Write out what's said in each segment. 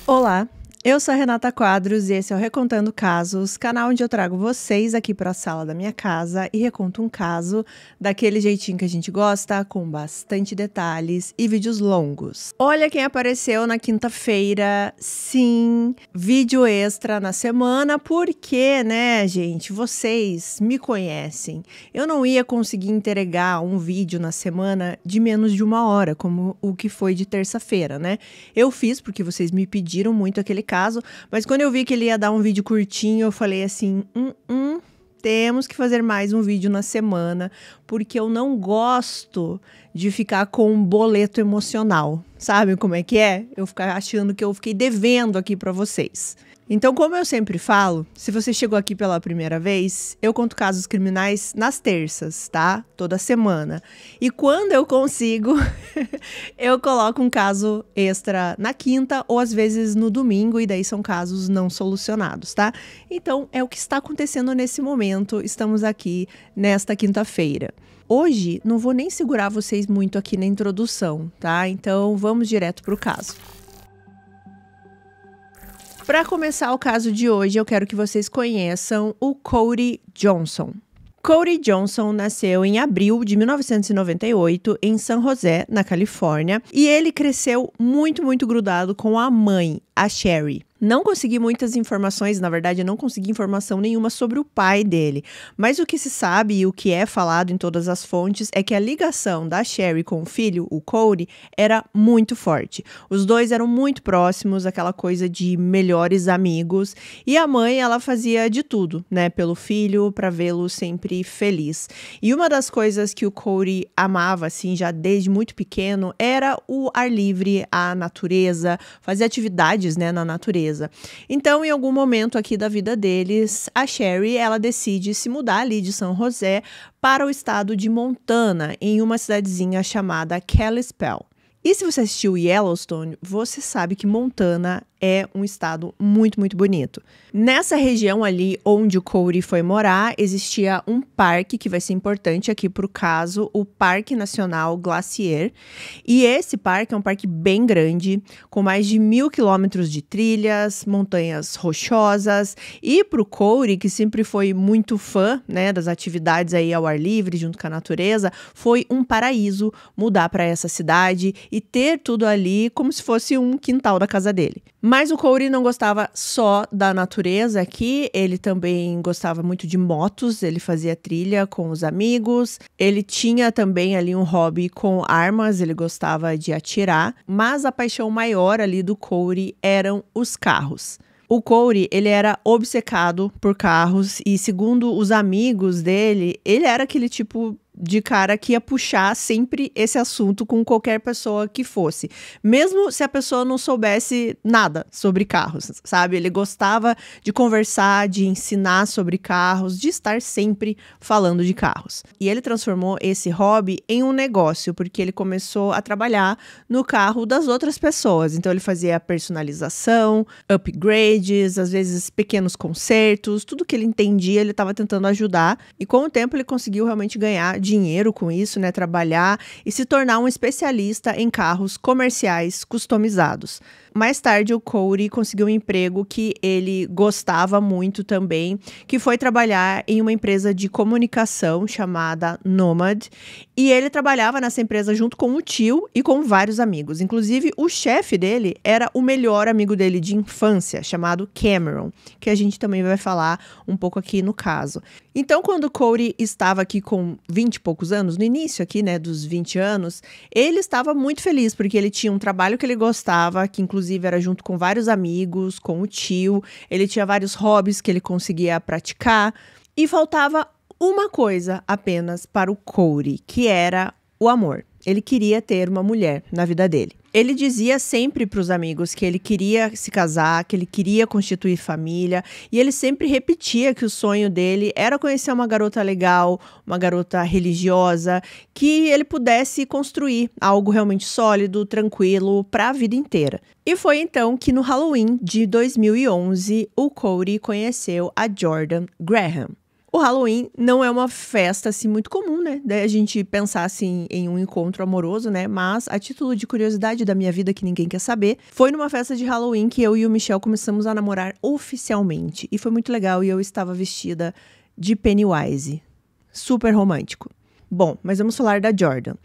Olá, eu sou a Renata Quadros e esse é o Recontando Casos, canal onde eu trago vocês aqui para a sala da minha casa e reconto um caso daquele jeitinho que a gente gosta, com bastante detalhes e vídeos longos. Olha quem apareceu na quinta-feira, sim, vídeo extra na semana, porque, né, gente, vocês me conhecem. Eu não ia conseguir entregar um vídeo na semana de menos de 1 hora, como o que foi de terça-feira, né? Eu fiz porque vocês me pediram muito aquele caso, mas quando eu vi que ele ia dar um vídeo curtinho, eu falei assim, temos que fazer mais um vídeo na semana, porque eu não gosto de ficar com um boleto emocional. Sabe como é que é? Eu ficar achando que eu fiquei devendo aqui pra vocês. Então, como eu sempre falo, se você chegou aqui pela primeira vez, eu conto casos criminais nas terças, tá? Toda semana. E quando eu consigo, eu coloco um caso extra na quinta ou às vezes no domingo, e daí são casos não solucionados, tá? Então, é o que está acontecendo nesse momento. Estamos aqui nesta quinta-feira. Hoje, não vou nem segurar vocês muito aqui na introdução, tá? Então, vamos direto pro caso. Para começar o caso de hoje, eu quero que vocês conheçam o Cody Johnson. Cody Johnson nasceu em abril de 1998 em San José, na Califórnia, e ele cresceu muito grudado com a mãe, a Sherry. Não consegui muitas informações, na verdade, eu não consegui informação nenhuma sobre o pai dele. Mas o que se sabe e o que é falado em todas as fontes é que a ligação da Sherry com o filho, o Cody, era muito forte. Os dois eram muito próximos, aquela coisa de melhores amigos. E a mãe, ela fazia de tudo, né, pelo filho, para vê-lo sempre feliz. E uma das coisas que o Cody amava, assim, já desde muito pequeno, era o ar livre, a natureza, fazer atividades, né, na natureza. Então, em algum momento aqui da vida deles, a Sherry, ela decide se mudar ali de São José para o estado de Montana, em uma cidadezinha chamada Kalispell. E se você assistiu Yellowstone, você sabe que Montana é um estado muito bonito. Nessa região ali onde o Cody foi morar, existia um parque que vai ser importante aqui para o caso, o Parque Nacional Glacier. E esse parque é um parque bem grande, com mais de 1.000 quilômetros de trilhas, montanhas rochosas. E para o Cody, que sempre foi muito fã, né, das atividades aí ao ar livre, junto com a natureza, foi um paraíso mudar para essa cidade e ter tudo ali como se fosse um quintal da casa dele. Mas o Cody não gostava só da natureza aqui, ele também gostava muito de motos, ele fazia trilha com os amigos, ele tinha também ali um hobby com armas, ele gostava de atirar, mas a paixão maior ali do Cody eram os carros. O Cody, ele era obcecado por carros e, segundo os amigos dele, ele era aquele tipo de cara que ia puxar sempre esse assunto com qualquer pessoa que fosse. Mesmo se a pessoa não soubesse nada sobre carros, sabe? Ele gostava de conversar, de ensinar sobre carros, de estar sempre falando de carros. E ele transformou esse hobby em um negócio, porque ele começou a trabalhar no carro das outras pessoas. Então ele fazia personalização, upgrades, às vezes pequenos consertos, tudo que ele entendia ele estava tentando ajudar. E com o tempo ele conseguiu realmente ganhar dinheiro com isso, né, trabalhar e se tornar um especialista em carros comerciais customizados. Mais tarde, o Cody conseguiu um emprego que ele gostava muito também, que foi trabalhar em uma empresa de comunicação chamada Nomad. E ele trabalhava nessa empresa junto com o tio e com vários amigos. Inclusive, o chefe dele era o melhor amigo dele de infância, chamado Cameron, que a gente também vai falar um pouco aqui no caso. Então, quando o Cody estava aqui com 20 e poucos anos, no início aqui, né, dos 20 anos, ele estava muito feliz, porque ele tinha um trabalho que ele gostava, que inclusive era junto com vários amigos, com o tio, ele tinha vários hobbies que ele conseguia praticar, e faltava uma coisa apenas para o Cody, que era o amor. Ele queria ter uma mulher na vida dele. Ele dizia sempre para os amigos que ele queria se casar, que ele queria constituir família, e ele sempre repetia que o sonho dele era conhecer uma garota legal, uma garota religiosa, que ele pudesse construir algo realmente sólido, tranquilo, para a vida inteira. E foi então que no Halloween de 2011, o Cody conheceu a Jordan Graham. O Halloween não é uma festa, assim, muito comum, né? Daí a gente pensar, assim, em um encontro amoroso, né? Mas, a título de curiosidade da minha vida que ninguém quer saber, foi numa festa de Halloween que eu e o Michel começamos a namorar oficialmente. E foi muito legal e eu estava vestida de Pennywise. Super romântico. Bom, mas vamos falar da Jordan.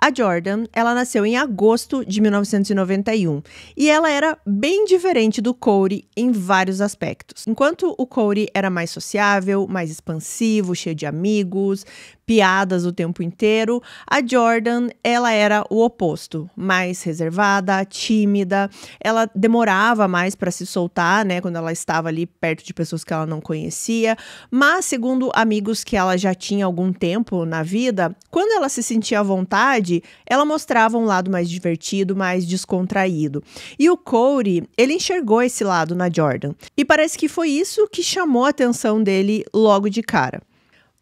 A Jordan, ela nasceu em agosto de 1991 e ela era bem diferente do Cody em vários aspectos. Enquanto o Cody era mais sociável, mais expansivo, cheio de amigos, piadas o tempo inteiro, a Jordan, ela era o oposto, mais reservada, tímida, ela demorava mais para se soltar, né, quando ela estava ali perto de pessoas que ela não conhecia, mas segundo amigos que ela já tinha algum tempo na vida, quando ela se sentia à vontade, ela mostrava um lado mais divertido, mais descontraído. E o Cody, ele enxergou esse lado na Jordan. E parece que foi isso que chamou a atenção dele logo de cara.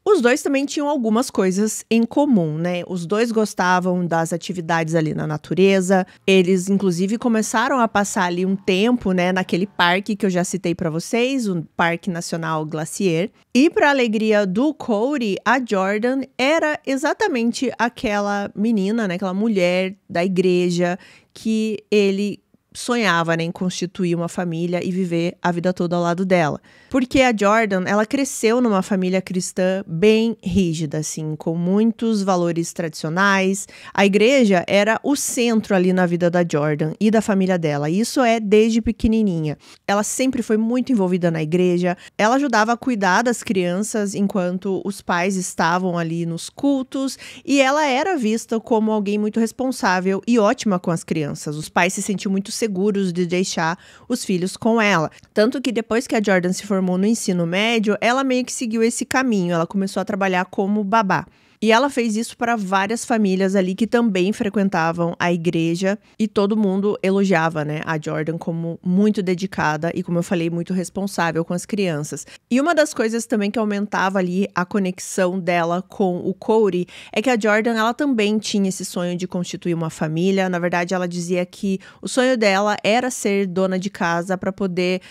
Os dois também tinham algumas coisas em comum, né? Os dois gostavam das atividades ali na natureza. Eles, inclusive, começaram a passar ali um tempo, né, naquele parque que eu já citei para vocês, o Parque Nacional Glacier. E para alegria do Cody, a Jordan era exatamente aquela menina, né, aquela mulher da igreja que ele sonhava, né, em constituir uma família e viver a vida toda ao lado dela. Porque a Jordan, ela cresceu numa família cristã bem rígida, assim, com muitos valores tradicionais. A igreja era o centro ali na vida da Jordan e da família dela. Isso é desde pequenininha. Ela sempre foi muito envolvida na igreja. Ela ajudava a cuidar das crianças enquanto os pais estavam ali nos cultos. E ela era vista como alguém muito responsável e ótima com as crianças. Os pais se sentiam muito seguros de deixar os filhos com ela. Tanto que depois que a Jordan se formou no ensino médio, ela meio que seguiu esse caminho. Ela começou a trabalhar como babá. E ela fez isso para várias famílias ali que também frequentavam a igreja e todo mundo elogiava, né, a Jordan como muito dedicada e, como eu falei, muito responsável com as crianças. E uma das coisas também que aumentava ali a conexão dela com o Cody é que a Jordan, ela também tinha esse sonho de constituir uma família. Na verdade, ela dizia que o sonho dela era ser dona de casa para poder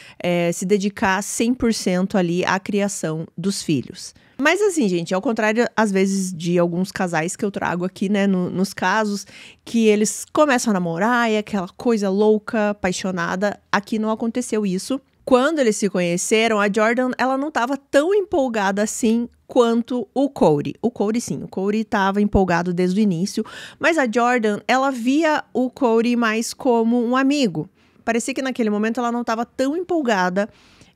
se dedicar 100% ali à criação dos filhos. Mas assim, gente, ao contrário, às vezes, de alguns casais que eu trago aqui, né, nos casos, que eles começam a namorar e aquela coisa louca, apaixonada, aqui não aconteceu isso. Quando eles se conheceram, a Jordan, ela não estava tão empolgada assim quanto o Cody. O Cody, sim, o Cody estava empolgado desde o início, mas a Jordan, ela via o Cody mais como um amigo. Parecia que naquele momento ela não estava tão empolgada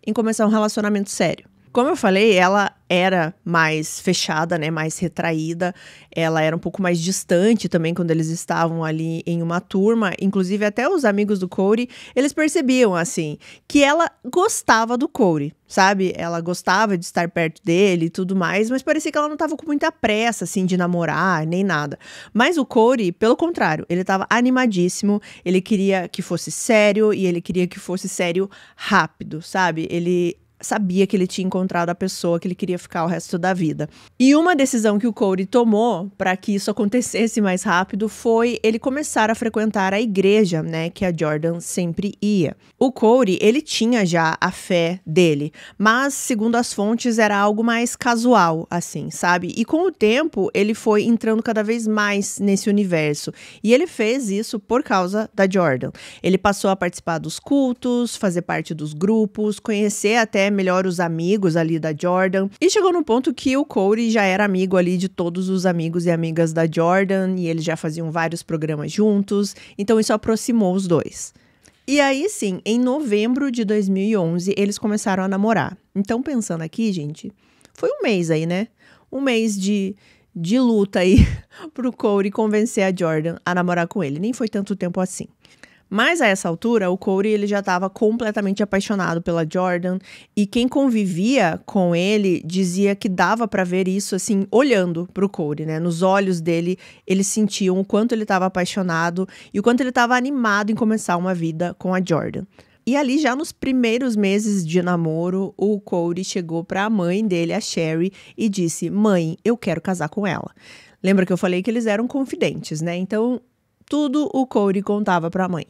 em começar um relacionamento sério. Como eu falei, ela era mais fechada, né, mais retraída, ela era um pouco mais distante também quando eles estavam ali em uma turma, inclusive até os amigos do Cody, eles percebiam, assim, que ela gostava do Cody, sabe? Ela gostava de estar perto dele e tudo mais, mas parecia que ela não tava com muita pressa, assim, de namorar, nem nada. Mas o Cody, pelo contrário, ele tava animadíssimo, ele queria que fosse sério e ele queria que fosse sério rápido, sabe? Ele sabia que ele tinha encontrado a pessoa que ele queria ficar o resto da vida. E uma decisão que o Cody tomou para que isso acontecesse mais rápido foi ele começar a frequentar a igreja, né, que a Jordan sempre ia. O Cody, ele tinha já a fé dele, mas segundo as fontes era algo mais casual, assim, sabe? E com o tempo ele foi entrando cada vez mais nesse universo. E ele fez isso por causa da Jordan. Ele passou a participar dos cultos, fazer parte dos grupos, conhecer até melhor os amigos ali da Jordan. E chegou no ponto que o Cody já era amigo ali de todos os amigos e amigas da Jordan, e eles já faziam vários programas juntos, então isso aproximou os dois. E aí sim, em novembro de 2011, eles começaram a namorar. Então pensando aqui, gente, foi um mês aí, né? Um mês de luta aí pro Cody convencer a Jordan a namorar com ele. Nem foi tanto tempo assim. Mas a essa altura, o Cody ele já estava completamente apaixonado pela Jordan e quem convivia com ele dizia que dava para ver isso assim, olhando pro Cody, né? Nos olhos dele, eles sentiam o quanto ele estava apaixonado e o quanto ele estava animado em começar uma vida com a Jordan. E ali, já nos primeiros meses de namoro, o Cody chegou para a mãe dele, a Sherry, e disse: "Mãe, eu quero casar com ela." Lembra que eu falei que eles eram confidentes, né? Então, tudo o Cody contava para a mãe.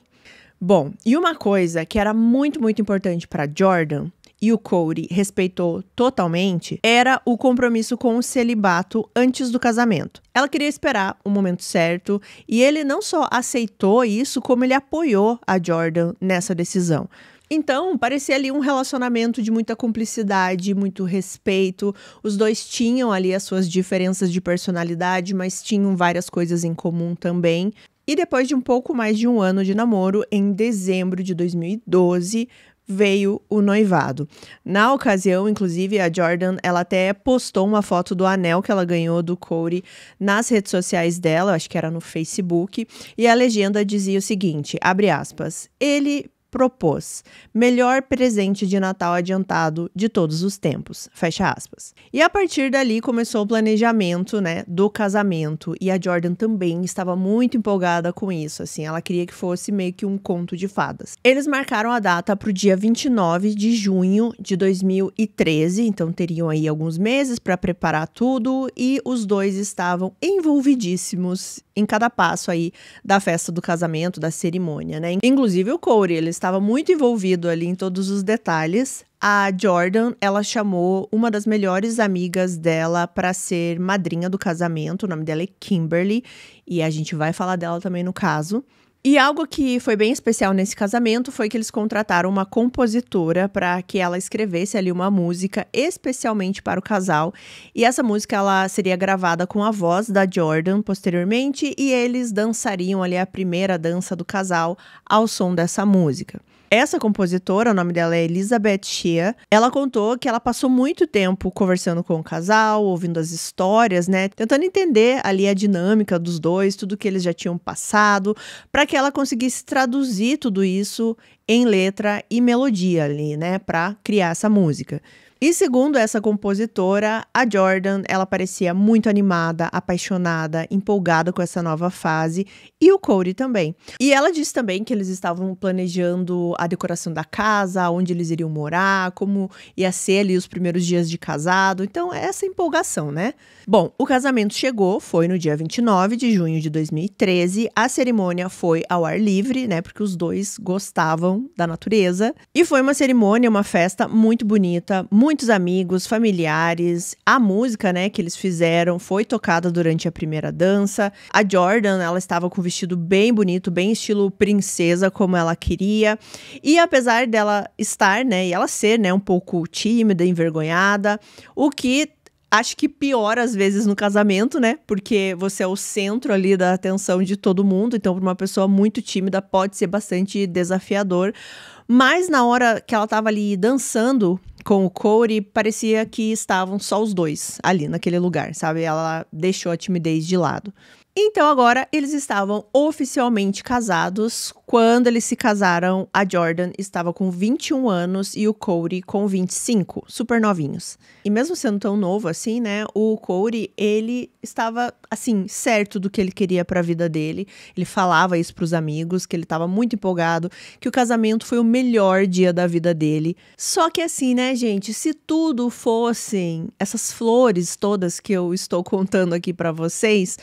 Bom, e uma coisa que era muito, muito importante para Jordan e o Cody respeitou totalmente era o compromisso com o celibato antes do casamento. Ela queria esperar o momento certo e ele não só aceitou isso, como ele apoiou a Jordan nessa decisão. Então, parecia ali um relacionamento de muita cumplicidade, muito respeito. Os dois tinham ali as suas diferenças de personalidade, mas tinham várias coisas em comum também. E depois de um pouco mais de um ano de namoro, em dezembro de 2012, veio o noivado. Na ocasião, inclusive, a Jordan, ela até postou uma foto do anel que ela ganhou do Cody nas redes sociais dela, acho que era no Facebook, e a legenda dizia o seguinte, abre aspas, ele propôs, melhor presente de Natal adiantado de todos os tempos, fecha aspas. E a partir dali começou o planejamento, né, do casamento, e a Jordan também estava muito empolgada com isso, assim, ela queria que fosse meio que um conto de fadas. Eles marcaram a data para o dia 29 de junho de 2013, então teriam aí alguns meses para preparar tudo, e os dois estavam envolvidíssimos em cada passo aí da festa do casamento, da cerimônia, né? Inclusive o Cody, ele estava muito envolvido ali em todos os detalhes. A Jordan, ela chamou uma das melhores amigas dela para ser madrinha do casamento, o nome dela é Kimberly, e a gente vai falar dela também no caso. E algo que foi bem especial nesse casamento foi que eles contrataram uma compositora para que ela escrevesse ali uma música especialmente para o casal. E essa música ela seria gravada com a voz da Jordan posteriormente e eles dançariam ali a primeira dança do casal ao som dessa música. Essa compositora, o nome dela é Elizabeth Shea, ela contou que ela passou muito tempo conversando com o casal, ouvindo as histórias, né, tentando entender ali a dinâmica dos dois, tudo que eles já tinham passado, para que ela conseguisse traduzir tudo isso em letra e melodia ali, né, para criar essa música. E segundo essa compositora, a Jordan, ela parecia muito animada, apaixonada, empolgada com essa nova fase, e o Cody também. E ela disse também que eles estavam planejando a decoração da casa, onde eles iriam morar, como ia ser ali os primeiros dias de casado, então essa empolgação, né? Bom, o casamento chegou, foi no dia 29 de junho de 2013, a cerimônia foi ao ar livre, né, porque os dois gostavam da natureza, e foi uma cerimônia, uma festa muito bonita, muitos amigos, familiares, a música, né, que eles fizeram foi tocada durante a primeira dança. A Jordan, ela estava com um vestido bem bonito, bem estilo princesa, como ela queria. E apesar dela estar, né, e ela ser, né, um pouco tímida, envergonhada, o que acho que piora às vezes no casamento, né? Porque você é o centro ali da atenção de todo mundo. Então, para uma pessoa muito tímida, pode ser bastante desafiador. Mas na hora que ela tava ali dançando com o Cody, parecia que estavam só os dois ali naquele lugar, sabe? Ela deixou a timidez de lado. Então agora eles estavam oficialmente casados. Quando eles se casaram, a Jordan estava com 21 anos e o Cody com 25, super novinhos. E mesmo sendo tão novo assim, né, o Cody, ele estava, assim, certo do que ele queria para a vida dele. Ele falava isso para os amigos, que ele estava muito empolgado, que o casamento foi o melhor dia da vida dele. Só que assim, né, gente, se tudo fossem essas flores todas que eu estou contando aqui para vocês,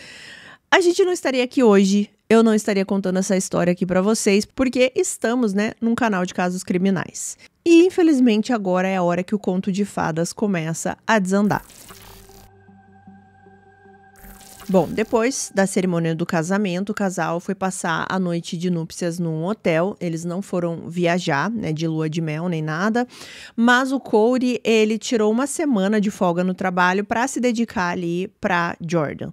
a gente não estaria aqui hoje, eu não estaria contando essa história aqui pra vocês, porque estamos, né, num canal de casos criminais. E infelizmente agora é a hora que o conto de fadas começa a desandar. Bom, depois da cerimônia do casamento, o casal foi passar a noite de núpcias num hotel. Eles não foram viajar, né, de lua de mel nem nada. Mas o Cody, ele tirou uma semana de folga no trabalho para se dedicar ali para Jordan.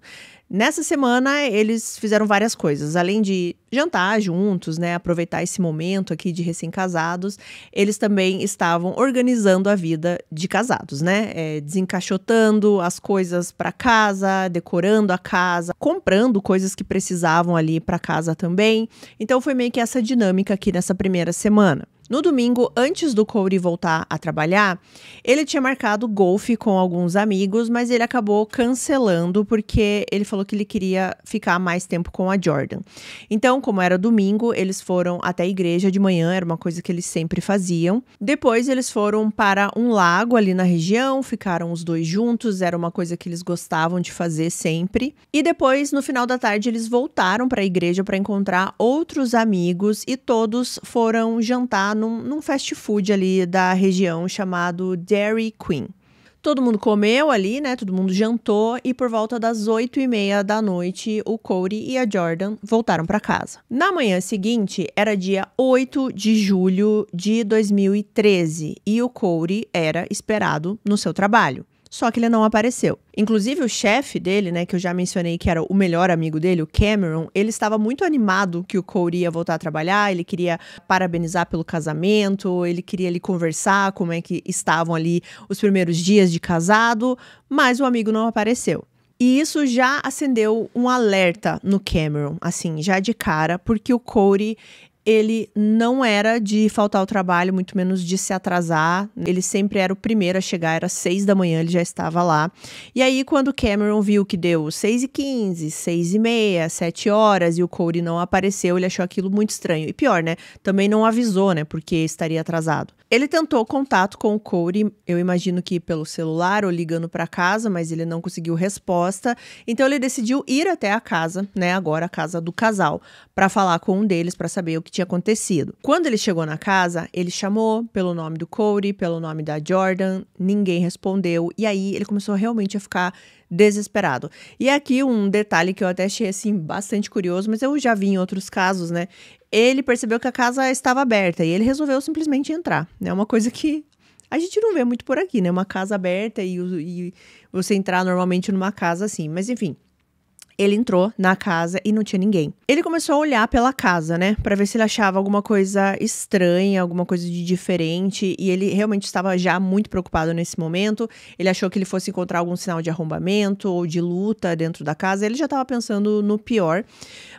Nessa semana, eles fizeram várias coisas. Além de jantar juntos, né, aproveitar esse momento aqui de recém-casados, eles também estavam organizando a vida de casados, né? Desencaixotando as coisas para casa, decorando a casa, comprando coisas que precisavam ali para casa também. Então, foi meio que essa dinâmica aqui nessa primeira semana. No domingo, antes do Cody voltar a trabalhar, ele tinha marcado golfe com alguns amigos, mas ele acabou cancelando porque ele falou que ele queria ficar mais tempo com a Jordan. Então, como era domingo, eles foram até a igreja de manhã, era uma coisa que eles sempre faziam. Depois, eles foram para um lago ali na região, ficaram os dois juntos, era uma coisa que eles gostavam de fazer sempre. E depois, no final da tarde, eles voltaram para a igreja para encontrar outros amigos e todos foram jantar almoçar num fast food ali da região chamado Dairy Queen. Todo mundo comeu ali, né? Todo mundo jantou e por volta das 8h30 da noite, o Cody e a Jordan voltaram para casa. Na manhã seguinte, era dia 8 de julho de 2013 e o Cody era esperado no seu trabalho. Só que ele não apareceu. Inclusive, o chefe dele, né, que eu já mencionei que era o melhor amigo dele, o Cameron, ele estava muito animado que o Cody ia voltar a trabalhar, ele queria parabenizar pelo casamento, ele queria ali conversar como é que estavam ali os primeiros dias de casado, mas o amigo não apareceu. E isso já acendeu um alerta no Cameron, assim, já de cara, porque o Cody, ele não era de faltar ao trabalho, muito menos de se atrasar. Ele sempre era o primeiro a chegar, era 6 da manhã, ele já estava lá. E aí, quando o Cameron viu que deu 6h15, 6h30, 7 horas e o Cody não apareceu, ele achou aquilo muito estranho. E pior, né? Também não avisou, né? Porque estaria atrasado. Ele tentou contato com o Cody, eu imagino que pelo celular ou ligando para casa, mas ele não conseguiu resposta. Então ele decidiu ir até a casa, né, agora a casa do casal, para falar com um deles, para saber o que tinha acontecido. Quando ele chegou na casa, ele chamou pelo nome do Cody, pelo nome da Jordan, ninguém respondeu. E aí ele começou realmente a ficar desesperado. E aqui um detalhe que eu até achei assim bastante curioso, mas eu já vi em outros casos, né? Ele percebeu que a casa estava aberta e ele resolveu simplesmente entrar, né? Uma coisa que a gente não vê muito por aqui, né? Uma casa aberta e você entrar normalmente numa casa assim. Mas enfim, ele entrou na casa e não tinha ninguém. Ele começou a olhar pela casa, né? Pra ver se ele achava alguma coisa estranha, alguma coisa de diferente. E ele realmente estava já muito preocupado nesse momento. Ele achou que ele fosse encontrar algum sinal de arrombamento ou de luta dentro da casa. Ele já estava pensando no pior.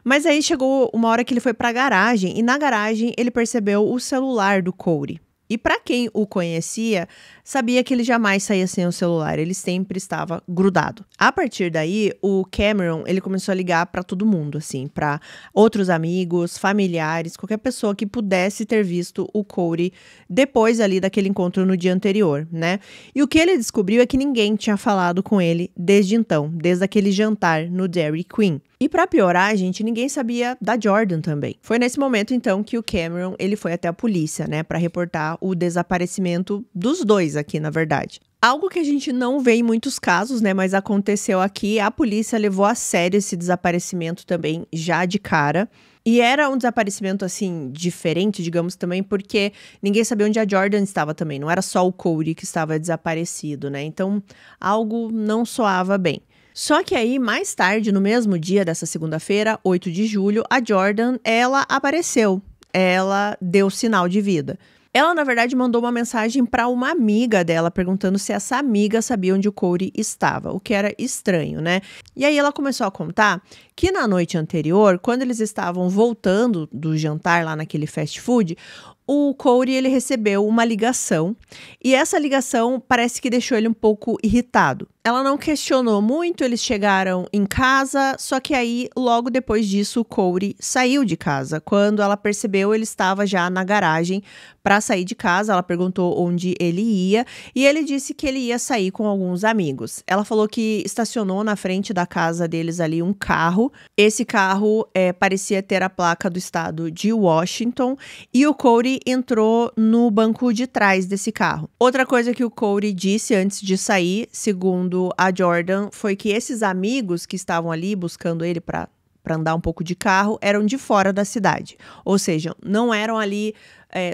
Mas aí chegou uma hora que ele foi pra garagem. E na garagem ele percebeu o celular do Cody. E para quem o conhecia, sabia que ele jamais saía sem o celular, ele sempre estava grudado. A partir daí, o Cameron, ele começou a ligar para todo mundo, assim, para outros amigos, familiares, qualquer pessoa que pudesse ter visto o Cody depois ali daquele encontro no dia anterior, né? E o que ele descobriu é que ninguém tinha falado com ele desde então, desde aquele jantar no Dairy Queen. E pra piorar, gente, ninguém sabia da Jordan também. Foi nesse momento, então, que o Cameron, ele foi até a polícia, né, pra reportar o desaparecimento dos dois aqui, na verdade. Algo que a gente não vê em muitos casos, né, mas aconteceu aqui, a polícia levou a sério esse desaparecimento também, já de cara. E era um desaparecimento, assim, diferente, digamos, também, porque ninguém sabia onde a Jordan estava também. Não era só o Cody que estava desaparecido, né? Então, algo não soava bem. Só que aí, mais tarde, no mesmo dia dessa segunda-feira, 8 de julho, a Jordan, ela apareceu. Ela deu sinal de vida. Ela, na verdade, mandou uma mensagem para uma amiga dela, perguntando se essa amiga sabia onde o Cody estava, o que era estranho, né? E aí ela começou a contar que na noite anterior, quando eles estavam voltando do jantar lá naquele fast food, o Cody, ele recebeu uma ligação e essa ligação parece que deixou ele um pouco irritado. Ela não questionou muito, eles chegaram em casa, só que aí, logo depois disso, o Cody saiu de casa. Quando ela percebeu, ele estava já na garagem para sair de casa. Ela perguntou onde ele ia e ele disse que ele ia sair com alguns amigos. Ela falou que estacionou na frente da casa deles ali um carro. Esse carro parecia ter a placa do estado de Washington e o Cody entrou no banco de trás desse carro. Outra coisa que o Cody disse antes de sair, segundo a Jordan, foi que esses amigos que estavam ali buscando ele para andar um pouco de carro eram de fora da cidade. Ou seja, não eram ali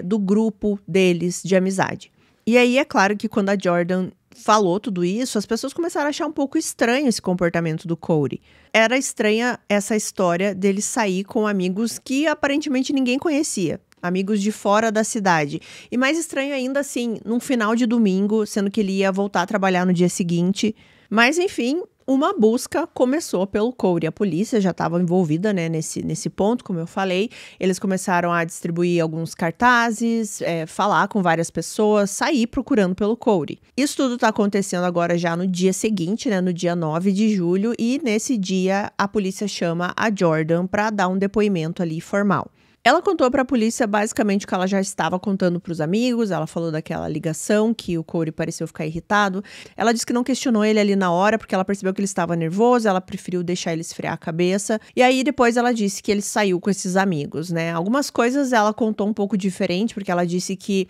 do grupo deles de amizade. E aí é claro que quando a Jordan falou tudo isso, as pessoas começaram a achar um pouco estranho esse comportamento do Cody. Era estranha essa história dele sair com amigos que aparentemente ninguém conhecia. Amigos de fora da cidade. E mais estranho ainda, assim, num final de domingo, sendo que ele ia voltar a trabalhar no dia seguinte. Mas, enfim, uma busca começou pelo Cody. A polícia já estava envolvida, né, nesse ponto, como eu falei. Eles começaram a distribuir alguns cartazes, falar com várias pessoas, sair procurando pelo Cody. Isso tudo está acontecendo agora já no dia seguinte, né, no dia 9 de julho. E nesse dia, a polícia chama a Jordan para dar um depoimento ali formal. Ela contou para a polícia basicamente o que ela já estava contando para os amigos. Ela falou daquela ligação que o Corey pareceu ficar irritado. Ela disse que não questionou ele ali na hora porque ela percebeu que ele estava nervoso. Ela preferiu deixar ele esfriar a cabeça. E aí depois ela disse que ele saiu com esses amigos, né? Algumas coisas ela contou um pouco diferente, porque ela disse que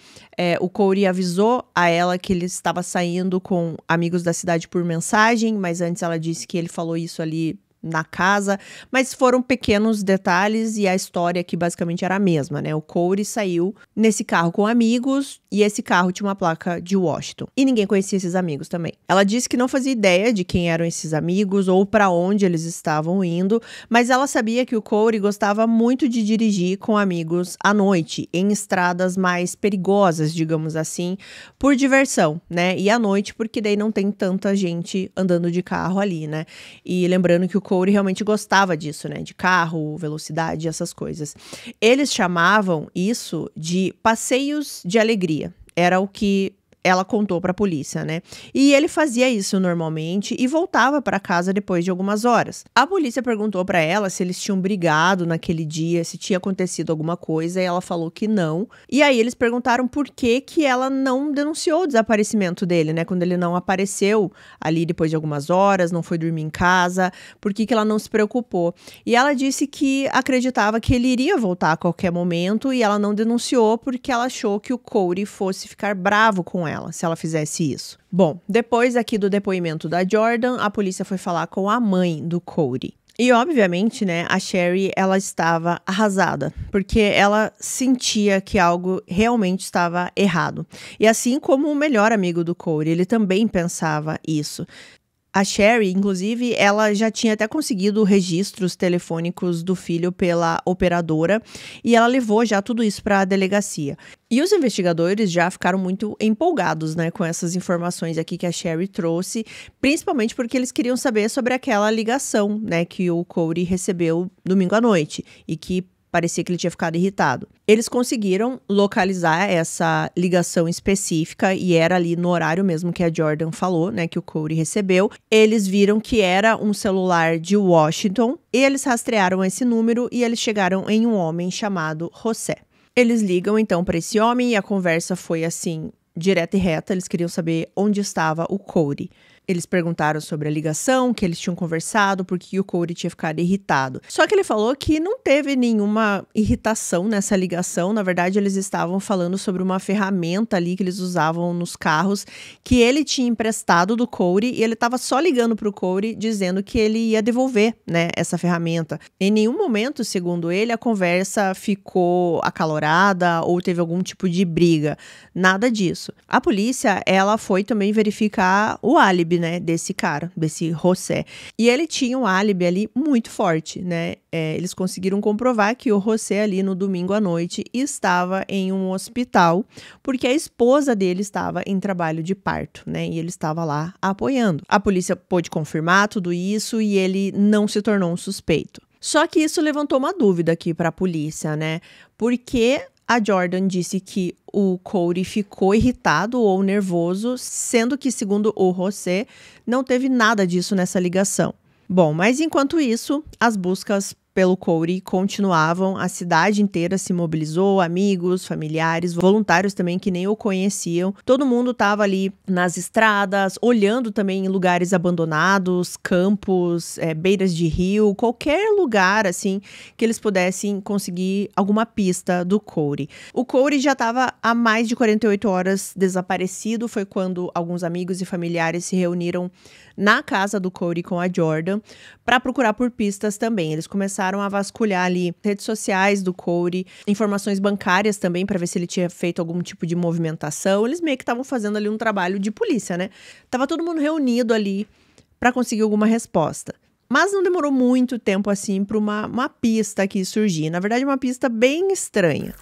o Corey avisou a ela que ele estava saindo com amigos da cidade por mensagem, mas antes ela disse que ele falou isso ali na casa, mas foram pequenos detalhes e a história aqui basicamente era a mesma, né? O Corey saiu nesse carro com amigos e esse carro tinha uma placa de Washington. E ninguém conhecia esses amigos também. Ela disse que não fazia ideia de quem eram esses amigos ou para onde eles estavam indo, mas ela sabia que o Corey gostava muito de dirigir com amigos à noite, em estradas mais perigosas, digamos assim, por diversão, né? E à noite, porque daí não tem tanta gente andando de carro ali, né? E lembrando que o Corey realmente gostava disso, né? De carro, velocidade, essas coisas. Eles chamavam isso de passeios de alegria. Era o que ela contou para a polícia, né? E ele fazia isso normalmente e voltava para casa depois de algumas horas. A polícia perguntou para ela se eles tinham brigado naquele dia, se tinha acontecido alguma coisa, e ela falou que não. E aí eles perguntaram por que que ela não denunciou o desaparecimento dele, né? Quando ele não apareceu ali depois de algumas horas, não foi dormir em casa, por que que ela não se preocupou? E ela disse que acreditava que ele iria voltar a qualquer momento e ela não denunciou porque ela achou que o Corey fosse ficar bravo com ela se ela fizesse isso. Bom, depois aqui do depoimento da Jordan, a polícia foi falar com a mãe do Corey. E obviamente, né, a Sherry, ela estava arrasada, porque ela sentia que algo realmente estava errado. E assim como o melhor amigo do Corey, ele também pensava isso. A Sherry, inclusive, ela já tinha até conseguido registros telefônicos do filho pela operadora e ela levou já tudo isso para a delegacia. E os investigadores já ficaram muito empolgados, né, com essas informações aqui que a Sherry trouxe, principalmente porque eles queriam saber sobre aquela ligação, né, que o Corey recebeu domingo à noite e que parecia que ele tinha ficado irritado. Eles conseguiram localizar essa ligação específica e era ali no horário mesmo que a Jordan falou, né, que o Corey recebeu. Eles viram que era um celular de Washington e eles rastrearam esse número e eles chegaram em um homem chamado José. Eles ligam então para esse homem e a conversa foi assim, direta e reta. Eles queriam saber onde estava o Corey. Eles perguntaram sobre a ligação, que eles tinham conversado, porque o Corey tinha ficado irritado. Só que ele falou que não teve nenhuma irritação nessa ligação. Na verdade, eles estavam falando sobre uma ferramenta ali que eles usavam nos carros, que ele tinha emprestado do Corey, e ele estava só ligando para o Corey, dizendo que ele ia devolver, né, essa ferramenta. Em nenhum momento, segundo ele, a conversa ficou acalorada ou teve algum tipo de briga. Nada disso. A polícia, ela foi também verificar o álibi, né, desse cara, desse José. E ele tinha um álibi ali muito forte, né? Eles conseguiram comprovar que o José ali no domingo à noite estava em um hospital porque a esposa dele estava em trabalho de parto, né? E ele estava lá apoiando. A polícia pôde confirmar tudo isso e ele não se tornou um suspeito. Só que isso levantou uma dúvida aqui para a polícia, né? Porque a Jordan disse que o Corey ficou irritado ou nervoso, sendo que, segundo o José, não teve nada disso nessa ligação. Bom, mas enquanto isso, as buscas pelo Corey continuavam, a cidade inteira se mobilizou, amigos, familiares, voluntários também que nem o conheciam. Todo mundo estava ali nas estradas, olhando também em lugares abandonados, campos, beiras de rio, qualquer lugar assim que eles pudessem conseguir alguma pista do Corey. O Corey já estava há mais de 48 horas desaparecido, foi quando alguns amigos e familiares se reuniram na casa do Corey com a Jordan para procurar por pistas também. Eles começaram a vasculhar ali redes sociais do Corey, informações bancárias também para ver se ele tinha feito algum tipo de movimentação. Eles meio que estavam fazendo ali um trabalho de polícia, né? Tava todo mundo reunido ali para conseguir alguma resposta. Mas não demorou muito tempo assim para uma pista aqui surgir. Na verdade, uma pista bem estranha.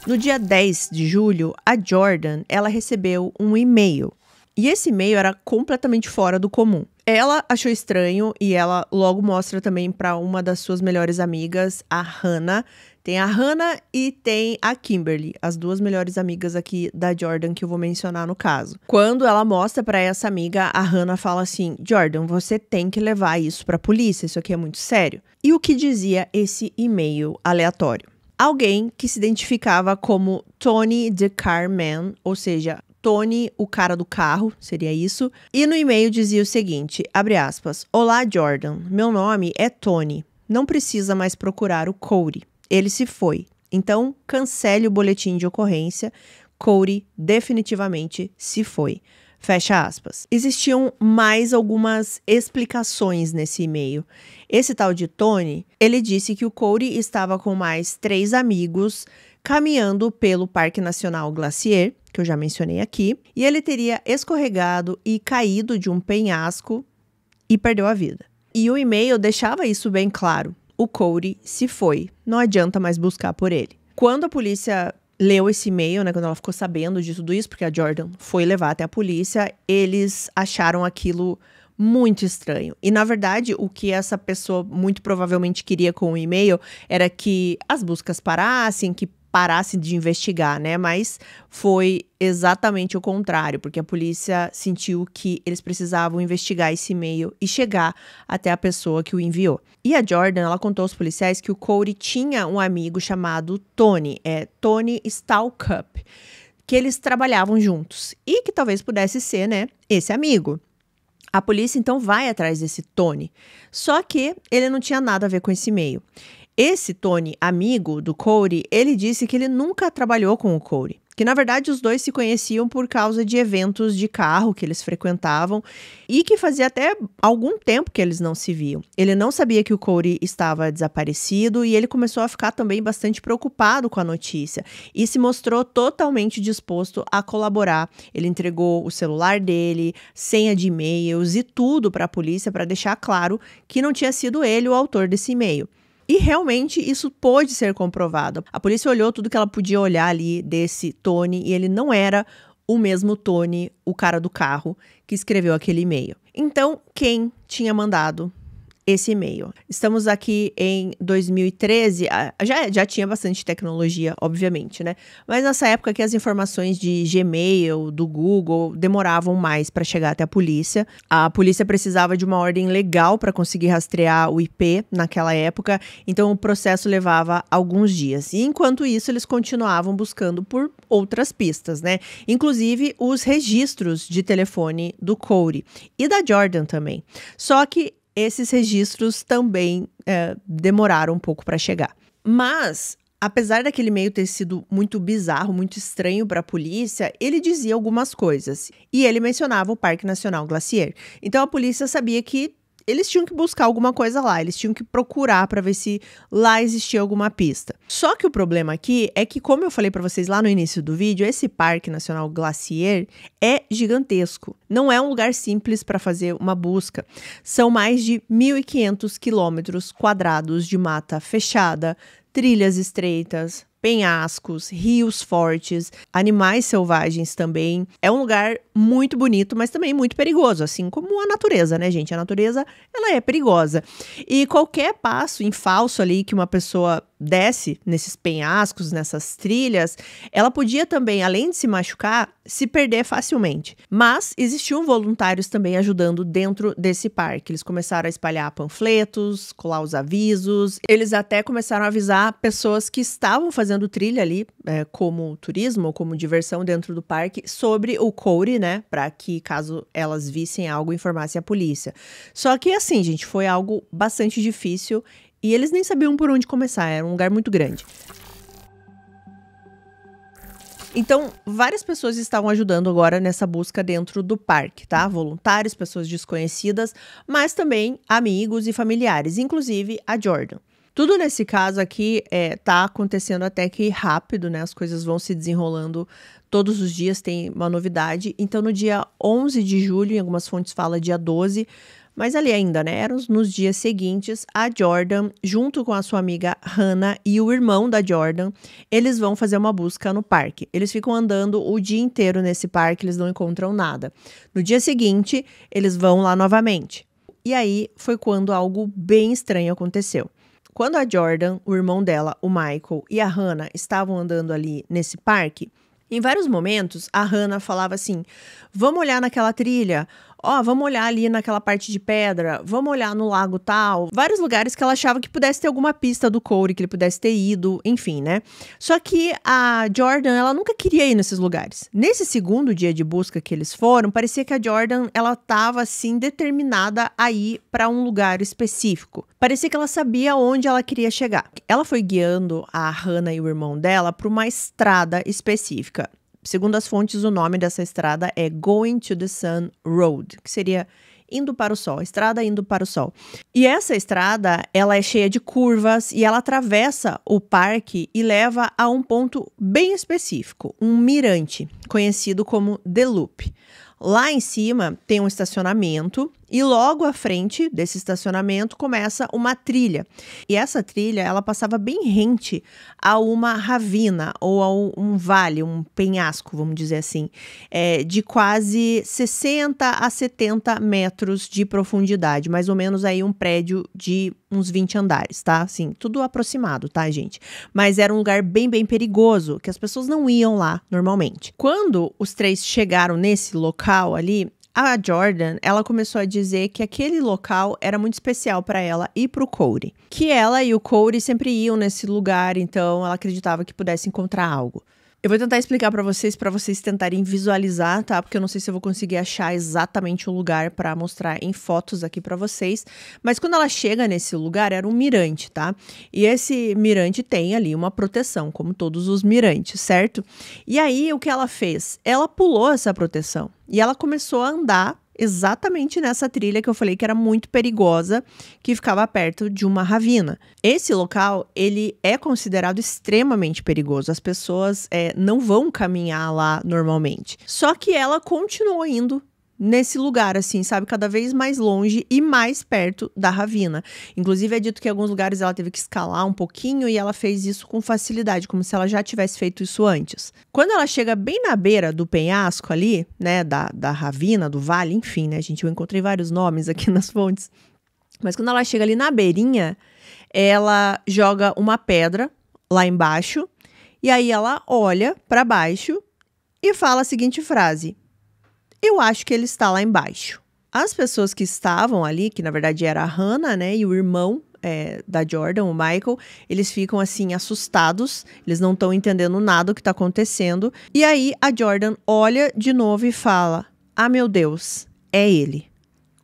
No dia 10 de julho, a Jordan, ela recebeu um e-mail. E esse e-mail era completamente fora do comum. Ela achou estranho e ela logo mostra também para uma das suas melhores amigas, a Hannah. Tem a Hannah e tem a Kimberly, as duas melhores amigas aqui da Jordan que eu vou mencionar no caso. Quando ela mostra para essa amiga, a Hannah fala assim: Jordan, você tem que levar isso para a polícia, isso aqui é muito sério. E o que dizia esse e-mail aleatório? Alguém que se identificava como Tony the Car Man, ou seja, Tony, o cara do carro, seria isso. E no e-mail dizia o seguinte, abre aspas, Olá, Jordan, meu nome é Tony. Não precisa mais procurar o Cody. Ele se foi. Então, cancele o boletim de ocorrência. Cody definitivamente se foi. Fecha aspas. Existiam mais algumas explicações nesse e-mail. Esse tal de Tony, ele disse que o Cody estava com mais 3 amigos caminhando pelo Parque Nacional Glacier, que eu já mencionei aqui, e ele teria escorregado e caído de um penhasco e perdeu a vida. E o e-mail deixava isso bem claro. O Cody se foi. Não adianta mais buscar por ele. Quando a polícia leu esse e-mail, né, quando ela ficou sabendo de tudo isso, porque a Jordan foi levar até a polícia, eles acharam aquilo muito estranho. E, na verdade, o que essa pessoa muito provavelmente queria com o e-mail era que as buscas parassem, que parassem de investigar, né? Mas foi exatamente o contrário, porque a polícia sentiu que eles precisavam investigar esse e-mail e chegar até a pessoa que o enviou. E a Jordan, ela contou aos policiais que o Cody tinha um amigo chamado Tony, Tony Stalkup, que eles trabalhavam juntos e que talvez pudesse ser, né, esse amigo. A polícia então vai atrás desse Tony, só que ele não tinha nada a ver com esse e-mail. Esse Tony, amigo do Cody, ele disse que ele nunca trabalhou com o Cody, que na verdade os dois se conheciam por causa de eventos de carro que eles frequentavam e que fazia até algum tempo que eles não se viam. Ele não sabia que o Cody estava desaparecido e ele começou a ficar também bastante preocupado com a notícia e se mostrou totalmente disposto a colaborar. Ele entregou o celular dele, senha de e-mails e tudo para a polícia para deixar claro que não tinha sido ele o autor desse e-mail. E realmente isso pôde ser comprovado. A polícia olhou tudo que ela podia olhar ali desse Tony e ele não era o mesmo Tony, o cara do carro, que escreveu aquele e-mail. Então, quem tinha mandado esse e-mail? Estamos aqui em 2013, já tinha bastante tecnologia, obviamente, né? Mas nessa época que as informações de Gmail, do Google, demoravam mais para chegar até a polícia precisava de uma ordem legal para conseguir rastrear o IP naquela época, então o processo levava alguns dias. E enquanto isso, eles continuavam buscando por outras pistas, né? Inclusive os registros de telefone do Cody e da Jordan também. Só que esses registros também demoraram um pouco para chegar. Mas, apesar daquele e-mail ter sido muito bizarro, muito estranho para a polícia, ele dizia algumas coisas. E ele mencionava o Parque Nacional Glacier. Então a polícia sabia que eles tinham que buscar alguma coisa lá, eles tinham que procurar para ver se lá existia alguma pista. Só que o problema aqui é que, como eu falei para vocês lá no início do vídeo, esse Parque Nacional Glacier é gigantesco. Não é um lugar simples para fazer uma busca. São mais de 1.500 quilômetros quadrados de mata fechada, trilhas estreitas, penhascos, rios fortes, animais selvagens também. É um lugar muito bonito, mas também muito perigoso, assim como a natureza, né, gente? A natureza, ela é perigosa. E qualquer passo em falso ali que uma pessoa desce nesses penhascos, nessas trilhas, ela podia também, além de se machucar, se perder facilmente. Mas existiam voluntários também ajudando dentro desse parque. Eles começaram a espalhar panfletos, colar os avisos. Eles até começaram a avisar pessoas que estavam fazendo trilha ali, como turismo ou como diversão dentro do parque, sobre o Cody, né? Para que, caso elas vissem algo, informassem a polícia. Só que, assim, gente, foi algo bastante difícil. E eles nem sabiam por onde começar, era um lugar muito grande. Então, várias pessoas estavam ajudando agora nessa busca dentro do parque, tá? Voluntários, pessoas desconhecidas, mas também amigos e familiares, inclusive a Jordan. Tudo nesse caso aqui tá acontecendo até que rápido, né? As coisas vão se desenrolando todos os dias, tem uma novidade. Então, no dia 11 de julho, em algumas fontes fala dia 12, Mas ali ainda, né, eram nos dias seguintes, a Jordan, junto com a sua amiga Hannah e o irmão da Jordan, eles vão fazer uma busca no parque. Eles ficam andando o dia inteiro nesse parque, eles não encontram nada. No dia seguinte, eles vão lá novamente. E aí foi quando algo bem estranho aconteceu. Quando a Jordan, o irmão dela, o Michael e a Hannah estavam andando ali nesse parque, em vários momentos a Hannah falava assim: vamos olhar naquela trilha, vamos olhar ali naquela parte de pedra, vamos olhar no lago tal. Vários lugares que ela achava que pudesse ter alguma pista do Cody, que ele pudesse ter ido, enfim, né? Só que a Jordan, ela nunca queria ir nesses lugares. Nesse segundo dia de busca que eles foram, parecia que a Jordan, ela tava assim determinada a ir para um lugar específico. Parecia que ela sabia onde ela queria chegar. Ela foi guiando a Hannah e o irmão dela para uma estrada específica. Segundo as fontes, o nome dessa estrada é Going to the Sun Road, que seria indo para o sol, estrada indo para o sol. E essa estrada, ela é cheia de curvas e ela atravessa o parque e leva a um ponto bem específico, um mirante, conhecido como The Loop. Lá em cima tem um estacionamento e logo à frente desse estacionamento começa uma trilha. E essa trilha, ela passava bem rente a uma ravina ou a um vale, um penhasco, vamos dizer assim, de quase 60 a 70 metros de profundidade, mais ou menos aí um prédio de uns 20 andares, tá? Assim, tudo aproximado, tá, gente? Mas era um lugar bem, bem perigoso, que as pessoas não iam lá normalmente. Quando os três chegaram nesse local ali, a Jordan, ela começou a dizer que aquele local era muito especial para ela e para o Cody. Que ela e o Cody sempre iam nesse lugar, então ela acreditava que pudesse encontrar algo. Eu vou tentar explicar para vocês tentarem visualizar, tá? Porque eu não sei se eu vou conseguir achar exatamente o lugar para mostrar em fotos aqui para vocês. Mas quando ela chega nesse lugar, era um mirante, tá? E esse mirante tem ali uma proteção, como todos os mirantes, certo? E aí, o que ela fez? Ela pulou essa proteção e ela começou a andar exatamente nessa trilha que eu falei que era muito perigosa, que ficava perto de uma ravina. Esse local, ele é considerado extremamente perigoso. As pessoas não vão caminhar lá normalmente. Só que ela continuou indo nesse lugar, assim, sabe? Cada vez mais longe e mais perto da ravina. Inclusive, é dito que em alguns lugares ela teve que escalar um pouquinho e ela fez isso com facilidade, como se ela já tivesse feito isso antes. Quando ela chega bem na beira do penhasco ali, né, da ravina, do vale, enfim, né, gente? Eu encontrei vários nomes aqui nas fontes. Mas quando ela chega ali na beirinha, ela joga uma pedra lá embaixo e aí ela olha para baixo e fala a seguinte frase: eu acho que ele está lá embaixo. As pessoas que estavam ali, que na verdade era a Hannah, né, e o irmão da Jordan, o Michael, eles ficam assim assustados, eles não estão entendendo nada do que está acontecendo. E aí a Jordan olha de novo e fala: ah, meu Deus, é ele.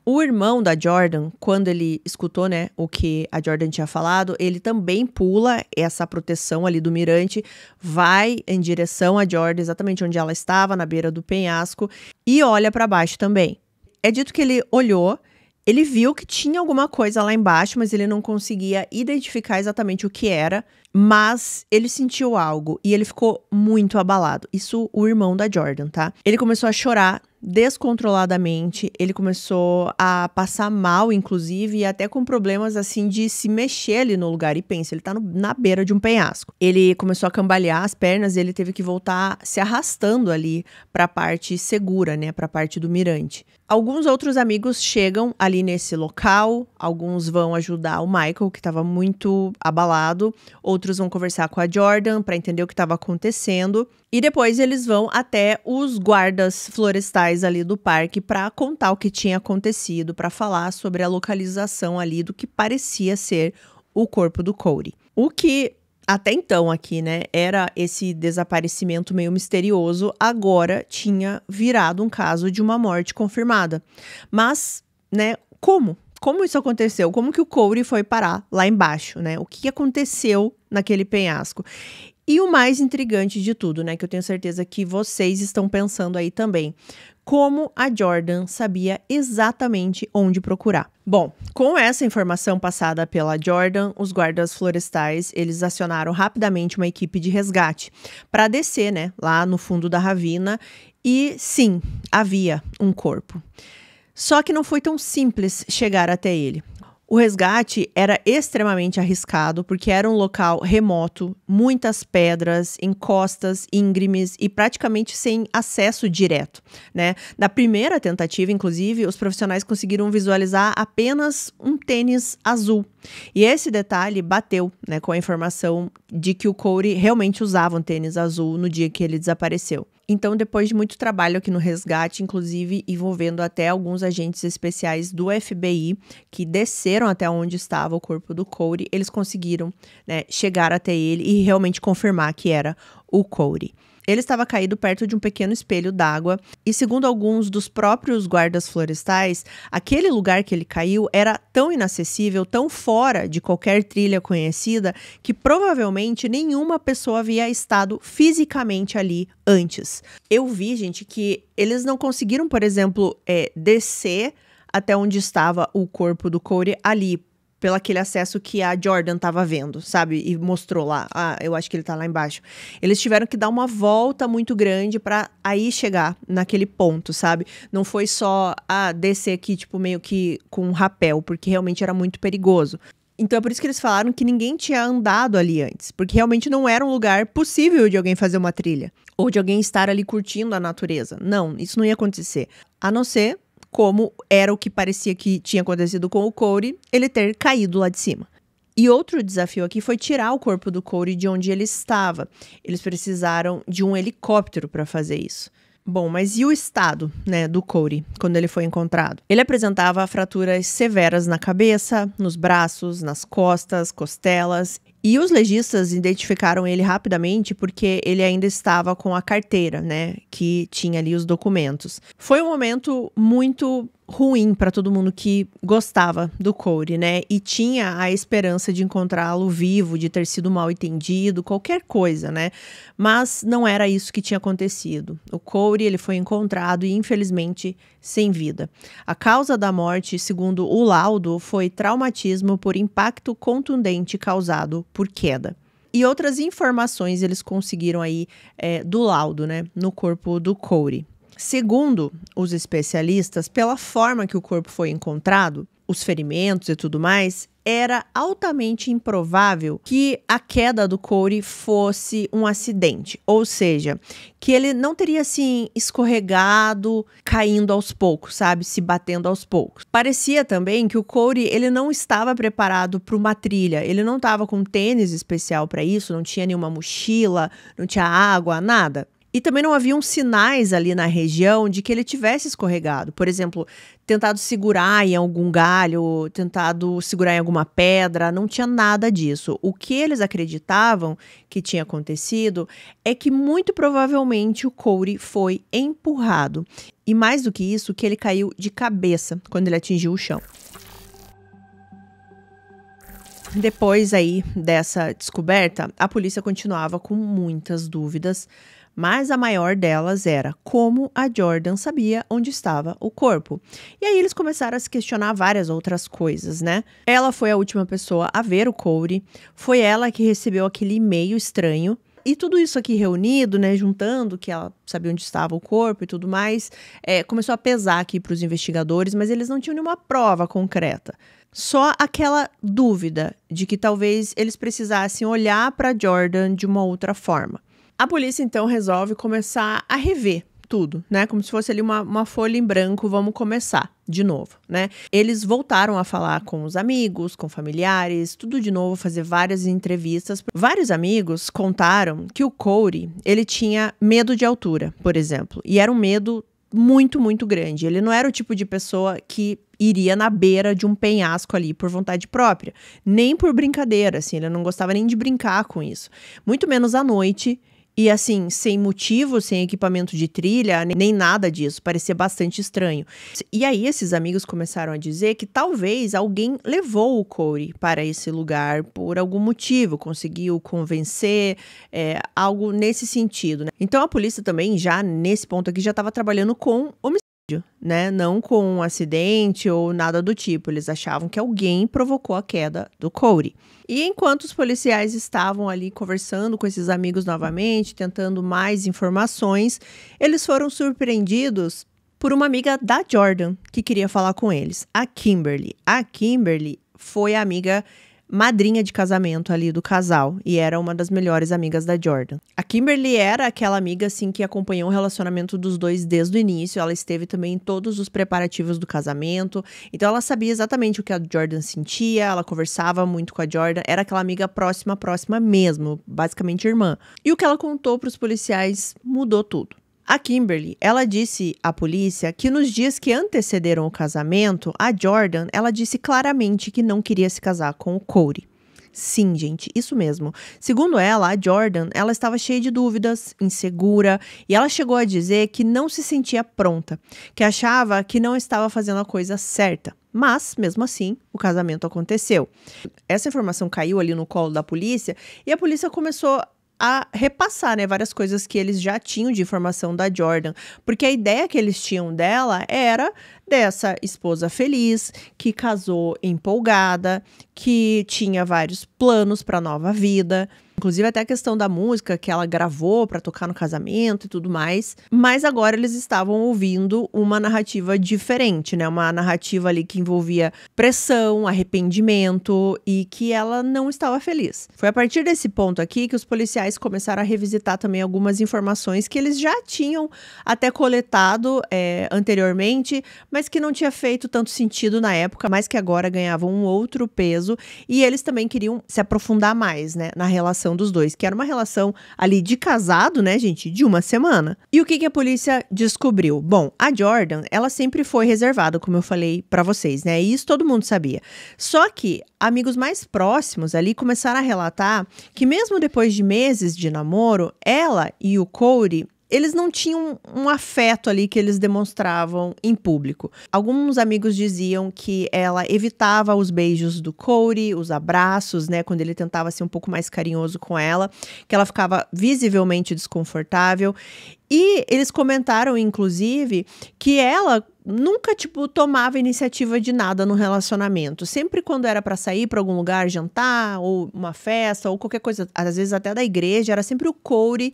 O irmão da Jordan, quando ele escutou, né, o que a Jordan tinha falado, ele também pula essa proteção ali do mirante, vai em direção à Jordan, exatamente onde ela estava, na beira do penhasco, e olha para baixo também. É dito que ele olhou, ele viu que tinha alguma coisa lá embaixo, mas ele não conseguia identificar exatamente o que era, mas ele sentiu algo e ele ficou muito abalado. Isso o irmão da Jordan, tá? Ele começou a chorar descontroladamente, ele começou a passar mal, inclusive, e até com problemas, assim, de se mexer ali no lugar. E pensa, ele tá na beira de um penhasco. Ele começou a cambalear as pernas e ele teve que voltar se arrastando ali pra parte segura, né, pra parte do mirante. Alguns outros amigos chegam ali nesse local, alguns vão ajudar o Michael, que estava muito abalado, outros vão conversar com a Jordan para entender o que estava acontecendo, e depois eles vão até os guardas florestais ali do parque para contar o que tinha acontecido, para falar sobre a localização ali do que parecia ser o corpo do Cody. O que até então aqui, né, era esse desaparecimento meio misterioso, agora tinha virado um caso de uma morte confirmada. Mas, né, como? Como isso aconteceu? Como que o Cody foi parar lá embaixo, né? O que aconteceu naquele penhasco? E o mais intrigante de tudo, né, que eu tenho certeza que vocês estão pensando aí também: como a Jordan sabia exatamente onde procurar. Bom, com essa informação passada pela Jordan, os guardas florestais, eles acionaram rapidamente uma equipe de resgate para descer, né, lá no fundo da ravina, e sim, havia um corpo. Só que não foi tão simples chegar até ele. O resgate era extremamente arriscado porque era um local remoto, muitas pedras, encostas íngremes e praticamente sem acesso direto, né? Na primeira tentativa, inclusive, os profissionais conseguiram visualizar apenas um tênis azul. E esse detalhe bateu, né, com a informação de que o Cody realmente usava um tênis azul no dia que ele desapareceu. Então, depois de muito trabalho aqui no resgate, inclusive envolvendo até alguns agentes especiais do FBI, que desceram até onde estava o corpo do Cody, eles conseguiram, né, chegar até ele e realmente confirmar que era o Cody. Ele estava caído perto de um pequeno espelho d'água e, segundo alguns dos próprios guardas florestais, aquele lugar que ele caiu era tão inacessível, tão fora de qualquer trilha conhecida, que provavelmente nenhuma pessoa havia estado fisicamente ali antes. Eu vi, gente, que eles não conseguiram, por exemplo, descer até onde estava o corpo do Cody ali, pelo aquele acesso que a Jordan estava vendo, sabe? E mostrou lá. Ah, eu acho que ele tá lá embaixo. Eles tiveram que dar uma volta muito grande para aí chegar naquele ponto, sabe? Não foi só descer aqui, tipo, meio que com um rapel, porque realmente era muito perigoso. Então é por isso que eles falaram que ninguém tinha andado ali antes, porque realmente não era um lugar possível de alguém fazer uma trilha, ou de alguém estar ali curtindo a natureza. Não, isso não ia acontecer. A não ser, como era o que parecia que tinha acontecido com o Cody, ele ter caído lá de cima. E outro desafio aqui foi tirar o corpo do Cody de onde ele estava. Eles precisaram de um helicóptero para fazer isso. Bom, mas e o estado, né, do Cody, quando ele foi encontrado? Ele apresentava fraturas severas na cabeça, nos braços, nas costas, costelas. E os legistas identificaram ele rapidamente porque ele ainda estava com a carteira, né, que tinha ali os documentos. Foi um momento muito ruim para todo mundo que gostava do Cody, né, e tinha a esperança de encontrá-lo vivo, de ter sido mal entendido, qualquer coisa, né, mas não era isso que tinha acontecido. O Cody, ele foi encontrado e, infelizmente, sem vida. A causa da morte, segundo o laudo, foi traumatismo por impacto contundente causado por queda. E outras informações eles conseguiram aí do laudo, né, no corpo do Cody. Segundo os especialistas, pela forma que o corpo foi encontrado, os ferimentos e tudo mais, era altamente improvável que a queda do Cody fosse um acidente. Ou seja, que ele não teria, assim, escorregado, caindo aos poucos, sabe? Se batendo aos poucos. Parecia também que o Cody, ele não estava preparado para uma trilha. Ele não estava com tênis especial para isso, não tinha nenhuma mochila, não tinha água, nada. E também não haviam sinais ali na região de que ele tivesse escorregado. Por exemplo, tentado segurar em algum galho, tentado segurar em alguma pedra, não tinha nada disso. O que eles acreditavam que tinha acontecido é que muito provavelmente o Cody foi empurrado. E mais do que isso, que ele caiu de cabeça quando ele atingiu o chão. Depois aí dessa descoberta, a polícia continuava com muitas dúvidas, mas a maior delas era como a Jordan sabia onde estava o corpo. E aí eles começaram a se questionar várias outras coisas, né? Ela foi a última pessoa a ver o Cody, foi ela que recebeu aquele e-mail estranho. E tudo isso aqui reunido, né, juntando que ela sabia onde estava o corpo e tudo mais, começou a pesar aqui para os investigadores, mas eles não tinham nenhuma prova concreta. Só aquela dúvida de que talvez eles precisassem olhar para Jordan de uma outra forma. A polícia, então, resolve começar a rever tudo, né? Como se fosse ali uma folha em branco, vamos começar de novo, né? Eles voltaram a falar com os amigos, com familiares, tudo de novo, fazer várias entrevistas. Vários amigos contaram que o Cody, ele tinha medo de altura, por exemplo, e era um medo muito, muito grande. Ele não era o tipo de pessoa que iria na beira de um penhasco ali por vontade própria, nem por brincadeira, assim, ele não gostava nem de brincar com isso. Muito menos à noite. E assim, sem motivo, sem equipamento de trilha, nem nada disso, parecia bastante estranho. E aí esses amigos começaram a dizer que talvez alguém levou o Cody para esse lugar por algum motivo, conseguiu convencer, algo nesse sentido, né? Então a polícia também, já nesse ponto aqui, já estava trabalhando com homicídio, né? Não com um acidente ou nada do tipo. Eles achavam que alguém provocou a queda do Cody. E enquanto os policiais estavam ali conversando com esses amigos novamente, tentando mais informações, eles foram surpreendidos por uma amiga da Jordan que queria falar com eles, a Kimberly. A Kimberly foi a amiga madrinha de casamento ali do casal e era uma das melhores amigas da Jordan. A Kimberly era aquela amiga assim que acompanhou o relacionamento dos dois desde o início, ela esteve também em todos os preparativos do casamento, então ela sabia exatamente o que a Jordan sentia, ela conversava muito com a Jordan, era aquela amiga próxima mesmo, basicamente irmã. E o que ela contou para os policiais mudou tudo. A Kimberly, ela disse à polícia que nos dias que antecederam o casamento, a Jordan, ela disse claramente que não queria se casar com o Cody. Sim, gente, isso mesmo. Segundo ela, a Jordan, ela estava cheia de dúvidas, insegura, e ela chegou a dizer que não se sentia pronta, que achava que não estava fazendo a coisa certa. Mas, mesmo assim, o casamento aconteceu. Essa informação caiu ali no colo da polícia e a polícia começou a repassar, né, várias coisas que eles já tinham de informação da Jordan, porque a ideia que eles tinham dela era dessa esposa feliz, que casou empolgada, que tinha vários planos para a nova vida, inclusive até a questão da música que ela gravou para tocar no casamento e tudo mais, mas agora eles estavam ouvindo uma narrativa diferente, né, uma narrativa ali que envolvia pressão, arrependimento e que ela não estava feliz. Foi a partir desse ponto aqui que os policiais começaram a revisitar também algumas informações que eles já tinham até coletado anteriormente, mas que não tinha feito tanto sentido na época, mas que agora ganhavam um outro peso, e eles também queriam se aprofundar mais, né, na relação dos dois, que era uma relação ali de casado, né, gente, de uma semana. E o que a polícia descobriu? Bom, a Jordan, ela sempre foi reservada, como eu falei pra vocês, né, e isso todo mundo sabia. Só que amigos mais próximos ali começaram a relatar que mesmo depois de meses de namoro, ela e o Cody, eles não tinham um afeto ali que eles demonstravam em público. Alguns amigos diziam que ela evitava os beijos do Cody, os abraços, né, quando ele tentava ser um pouco mais carinhoso com ela, que ela ficava visivelmente desconfortável. E eles comentaram, inclusive, que ela nunca, tomava iniciativa de nada no relacionamento. Sempre quando era pra sair pra algum lugar, jantar, ou uma festa, ou qualquer coisa, às vezes até da igreja, era sempre o Cody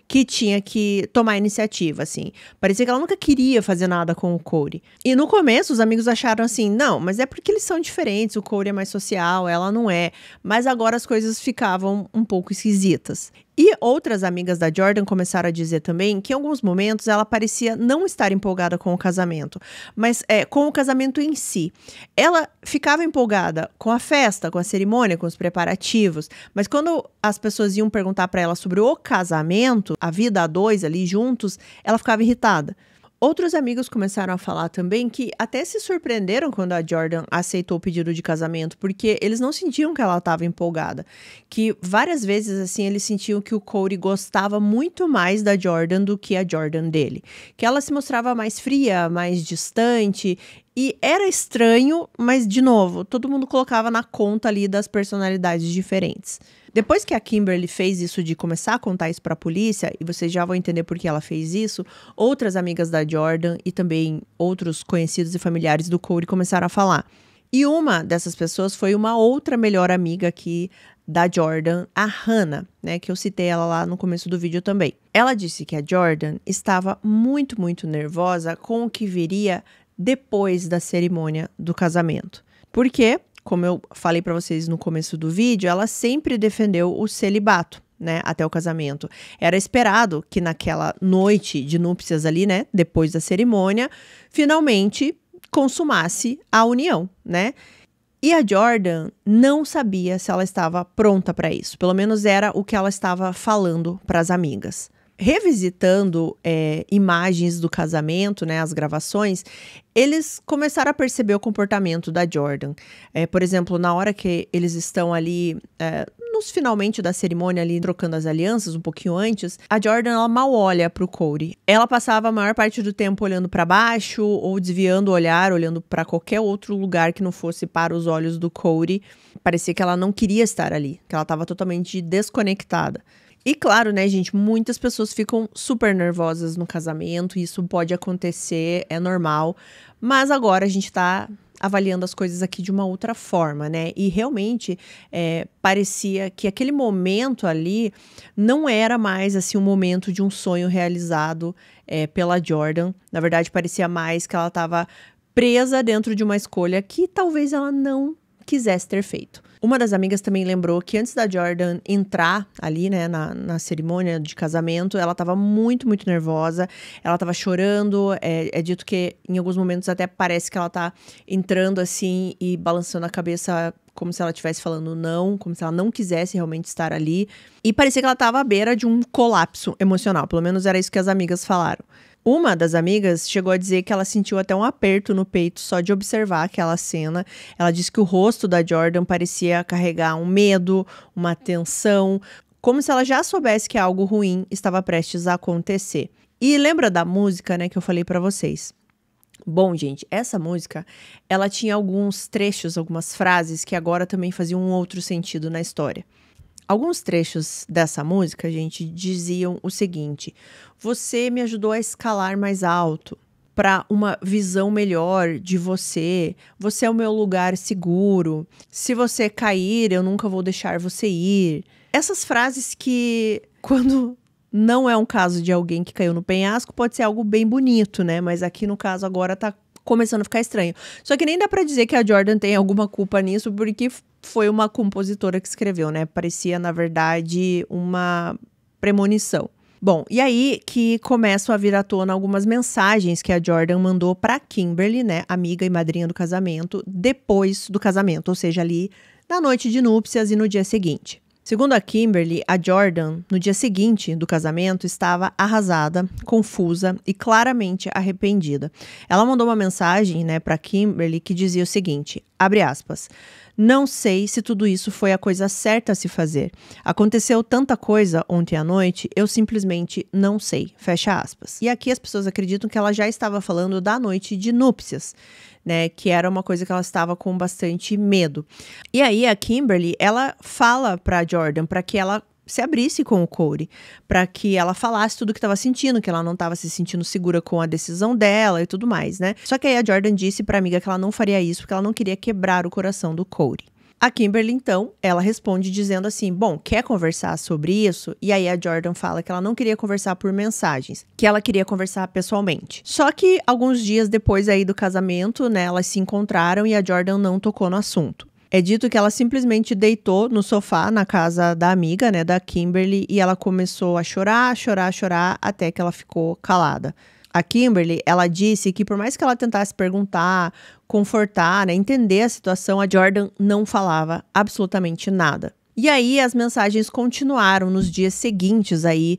que tinha que tomar a iniciativa, assim. Parecia que ela nunca queria fazer nada com o Cody. E no começo, os amigos acharam assim, não, mas é porque eles são diferentes, o Cody é mais social, ela não é. Mas agora as coisas ficavam um pouco esquisitas. E outras amigas da Jordan começaram a dizer também que em alguns momentos ela parecia não estar empolgada com o casamento, mas com o casamento em si. Ela ficava empolgada com a festa, com a cerimônia, com os preparativos, mas quando as pessoas iam perguntar para ela sobre o casamento, a vida a dois ali juntos, ela ficava irritada. Outros amigos começaram a falar também que até se surpreenderam quando a Jordan aceitou o pedido de casamento, porque eles não sentiam que ela estava empolgada. Que várias vezes, assim, eles sentiam que o Cody gostava muito mais da Jordan do que a Jordan dele. Que ela se mostrava mais fria, mais distante. E era estranho, mas, de novo, todo mundo colocava na conta ali das personalidades diferentes. Depois que a Kimberly fez isso de começar a contar isso para a polícia, e vocês já vão entender por que ela fez isso, outras amigas da Jordan e também outros conhecidos e familiares do Cody começaram a falar. E uma dessas pessoas foi uma outra melhor amiga aqui da Jordan, a Hannah, né, que eu citei ela lá no começo do vídeo também. Ela disse que a Jordan estava muito, muito nervosa com o que viria depois da cerimônia do casamento. Por quê? Como eu falei para vocês no começo do vídeo, ela sempre defendeu o celibato, né, até o casamento. Era esperado que naquela noite de núpcias ali, né, depois da cerimônia, finalmente consumasse a união, né? E a Jordan não sabia se ela estava pronta para isso. Pelo menos era o que ela estava falando para as amigas. Revisitando imagens do casamento, né, as gravações, eles começaram a perceber o comportamento da Jordan. Por exemplo, na hora que eles estão ali, nos finalmente da cerimônia ali, trocando as alianças, um pouquinho antes, a Jordan, ela mal olha pro Cody. Ela passava a maior parte do tempo olhando para baixo ou desviando o olhar, olhando para qualquer outro lugar que não fosse para os olhos do Cody. Parecia que ela não queria estar ali, que ela estava totalmente desconectada. E claro, né, gente, muitas pessoas ficam super nervosas no casamento, isso pode acontecer, é normal, mas agora a gente tá avaliando as coisas aqui de uma outra forma, né? E realmente parecia que aquele momento ali não era mais assim um momento de um sonho realizado pela Jordan. Na verdade, parecia mais que ela estava presa dentro de uma escolha que talvez ela não quisesse ter feito. Uma das amigas também lembrou que antes da Jordan entrar ali, né, na cerimônia de casamento, ela estava muito, muito nervosa, ela estava chorando, é dito que em alguns momentos até parece que ela tá entrando assim e balançando a cabeça como se ela estivesse falando não, como se ela não quisesse realmente estar ali, e parecia que ela estava à beira de um colapso emocional, pelo menos era isso que as amigas falaram. Uma das amigas chegou a dizer que ela sentiu até um aperto no peito só de observar aquela cena. Ela disse que o rosto da Jordan parecia carregar um medo, uma tensão, como se ela já soubesse que algo ruim estava prestes a acontecer. E lembra da música, né, que eu falei pra vocês? Bom, gente, essa música, ela tinha alguns trechos, algumas frases que agora também faziam um outro sentido na história. Alguns trechos dessa música, gente, diziam o seguinte: você me ajudou a escalar mais alto para uma visão melhor de você. Você é o meu lugar seguro. Se você cair, eu nunca vou deixar você ir. Essas frases que, quando não é um caso de alguém que caiu no penhasco, pode ser algo bem bonito, né? Mas aqui no caso agora tá começando a ficar estranho. Só que nem dá pra dizer que a Jordan tem alguma culpa nisso, porque foi uma compositora que escreveu, né? Parecia, na verdade, uma premonição. Bom, e aí que começam a vir à tona algumas mensagens que a Jordan mandou pra Kimberly, né? Amiga e madrinha do casamento, depois do casamento, ou seja, ali na noite de núpcias e no dia seguinte. Segundo a Kimberly, a Jordan, no dia seguinte do casamento, estava arrasada, confusa e claramente arrependida. Ela mandou uma mensagem, né, para Kimberly que dizia o seguinte, abre aspas, não sei se tudo isso foi a coisa certa a se fazer. Aconteceu tanta coisa ontem à noite, eu simplesmente não sei, fecha aspas. E aqui as pessoas acreditam que ela já estava falando da noite de núpcias, né, que era uma coisa que ela estava com bastante medo. E aí a Kimberly, ela fala para Jordan para que ela se abrisse com o Cody, para que ela falasse tudo o que estava sentindo, que ela não estava se sentindo segura com a decisão dela e tudo mais, né? Só que aí a Jordan disse para a amiga que ela não faria isso porque ela não queria quebrar o coração do Cody. A Kimberly, então, ela responde dizendo assim, bom, quer conversar sobre isso? E aí a Jordan fala que ela não queria conversar por mensagens, que ela queria conversar pessoalmente. Só que alguns dias depois aí do casamento, né, elas se encontraram e a Jordan não tocou no assunto. É dito que ela simplesmente deitou no sofá na casa da amiga, né, da Kimberly, e ela começou a chorar, até que ela ficou calada. A Kimberly, ela disse que por mais que ela tentasse perguntar, confortar, né, entender a situação, a Jordan não falava absolutamente nada. E aí as mensagens continuaram nos dias seguintes aí,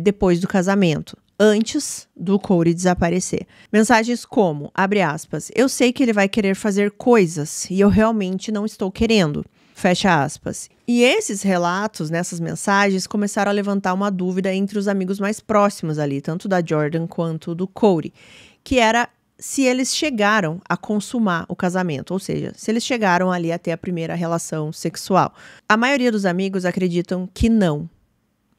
depois do casamento, antes do Cody desaparecer. Mensagens como, abre aspas, eu sei que ele vai querer fazer coisas e eu realmente não estou querendo. Fecha aspas. E esses relatos, nessas mensagens, começaram a levantar uma dúvida entre os amigos mais próximos ali, tanto da Jordan quanto do Cody, que era se eles chegaram a consumar o casamento, ou seja, se eles chegaram ali até a primeira relação sexual. A maioria dos amigos acreditam que não,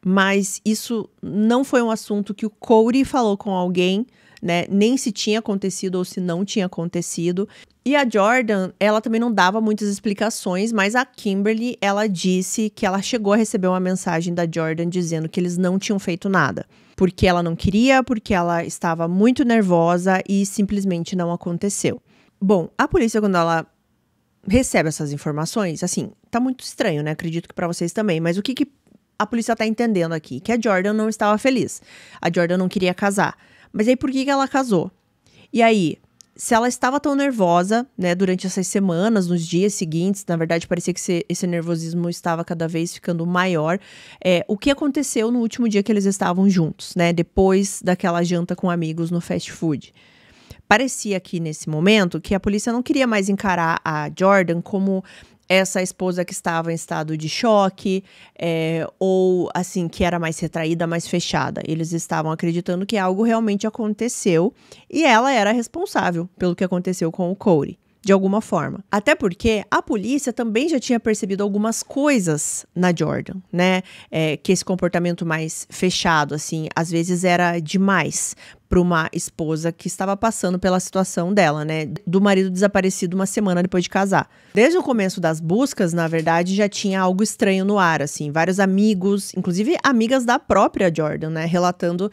mas isso não foi um assunto que o Cody falou com alguém, né? Nem se tinha acontecido ou se não tinha acontecido. E a Jordan, ela também não dava muitas explicações, mas a Kimberly, ela disse que ela chegou a receber uma mensagem da Jordan dizendo que eles não tinham feito nada. Porque ela não queria, porque ela estava muito nervosa e simplesmente não aconteceu. Bom, a polícia, quando ela recebe essas informações, assim, tá muito estranho, né? Acredito que pra vocês também, mas o que a polícia tá entendendo aqui? Que a Jordan não estava feliz. A Jordan não queria casar. Mas aí por que ela casou? E aí, se ela estava tão nervosa, né, durante essas semanas, nos dias seguintes, na verdade parecia que esse nervosismo estava cada vez ficando maior, o que aconteceu no último dia que eles estavam juntos, né, depois daquela janta com amigos no fast food? Parecia aqui nesse momento que a polícia não queria mais encarar a Jordan como essa esposa que estava em estado de choque, ou assim, que era mais retraída, mais fechada. Eles estavam acreditando que algo realmente aconteceu e ela era responsável pelo que aconteceu com o Cody, de alguma forma. Até porque a polícia também já tinha percebido algumas coisas na Jordan, né? Que esse comportamento mais fechado, assim, às vezes era demais para uma esposa que estava passando pela situação dela, né? Do marido desaparecido uma semana depois de casar. Desde o começo das buscas, na verdade, já tinha algo estranho no ar, assim. Vários amigos, inclusive amigas da própria Jordan, né? Relatando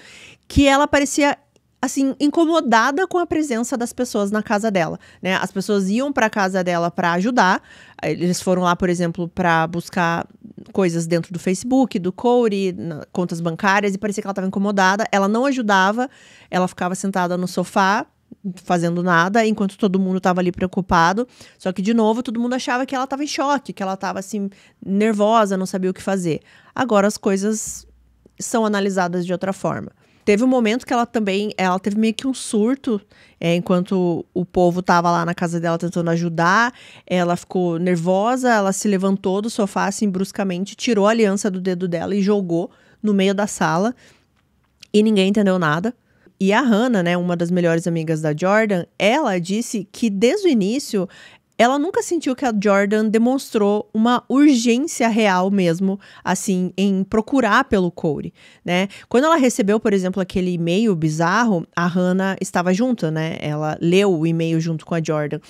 que ela parecia, assim, incomodada com a presença das pessoas na casa dela, né? As pessoas iam para casa dela para ajudar. Eles foram lá, por exemplo, para buscar coisas dentro do Facebook, do Corey, contas bancárias, e parecia que ela estava incomodada. Ela não ajudava, ela ficava sentada no sofá, fazendo nada, enquanto todo mundo estava ali preocupado. Só que, de novo, todo mundo achava que ela estava em choque, que ela estava, assim, nervosa, não sabia o que fazer. Agora as coisas são analisadas de outra forma. Teve um momento que ela teve meio que um surto, enquanto o povo tava lá na casa dela tentando ajudar. Ela ficou nervosa, ela se levantou do sofá, assim, bruscamente, tirou a aliança do dedo dela e jogou no meio da sala. E ninguém entendeu nada. E a Hannah, né, uma das melhores amigas da Jordan, ela disse que desde o início ela nunca sentiu que a Jordan demonstrou uma urgência real mesmo, assim, em procurar pelo Corey, né? Quando ela recebeu, por exemplo, aquele e-mail bizarro, a Hannah estava junto, né? Ela leu o e-mail junto com a Jordan.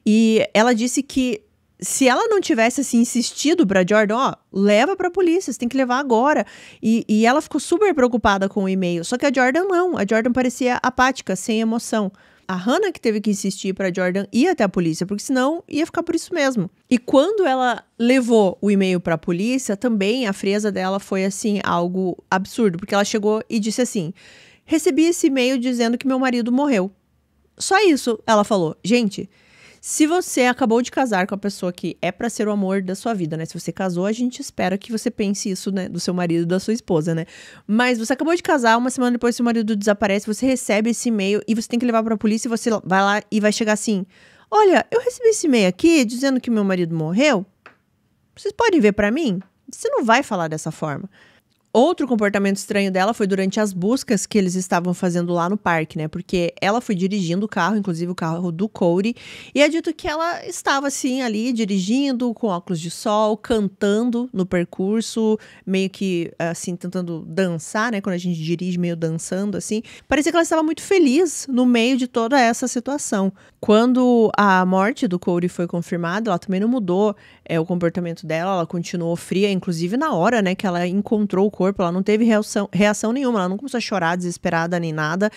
E ela disse que se ela não tivesse, assim, insistido pra Jordan, ó, leva pra polícia, você tem que levar agora. E ela ficou super preocupada com o e-mail. Só que a Jordan não. A Jordan parecia apática, sem emoção. A Hannah que teve que insistir pra Jordan ir até a polícia, porque senão ia ficar por isso mesmo. E quando ela levou o e-mail pra polícia, também a frieza dela foi, assim, algo absurdo. Porque ela chegou e disse assim, recebi esse e-mail dizendo que meu marido morreu. Só isso, ela falou. Gente, se você acabou de casar com a pessoa que é pra ser o amor da sua vida, né? Se você casou, a gente espera que você pense isso, né? Do seu marido e da sua esposa, né? Mas você acabou de casar, uma semana depois seu marido desaparece, você recebe esse e-mail e você tem que levar pra polícia e você vai lá e vai chegar assim, olha, eu recebi esse e-mail aqui dizendo que meu marido morreu. Vocês podem ver pra mim? Você não vai falar dessa forma. Outro comportamento estranho dela foi durante as buscas que eles estavam fazendo lá no parque, né? Porque ela foi dirigindo o carro, inclusive o carro do Corey, e é dito que ela estava, assim, ali dirigindo, com óculos de sol, cantando no percurso, meio que, assim, tentando dançar, né? Quando a gente dirige, meio dançando, assim. Parecia que ela estava muito feliz no meio de toda essa situação. Quando a morte do Corey foi confirmada, ela também não mudou o comportamento dela, ela continuou fria, inclusive na hora, né, que ela encontrou o corpo, ela não teve reação nenhuma, ela não começou a chorar desesperada nem nada,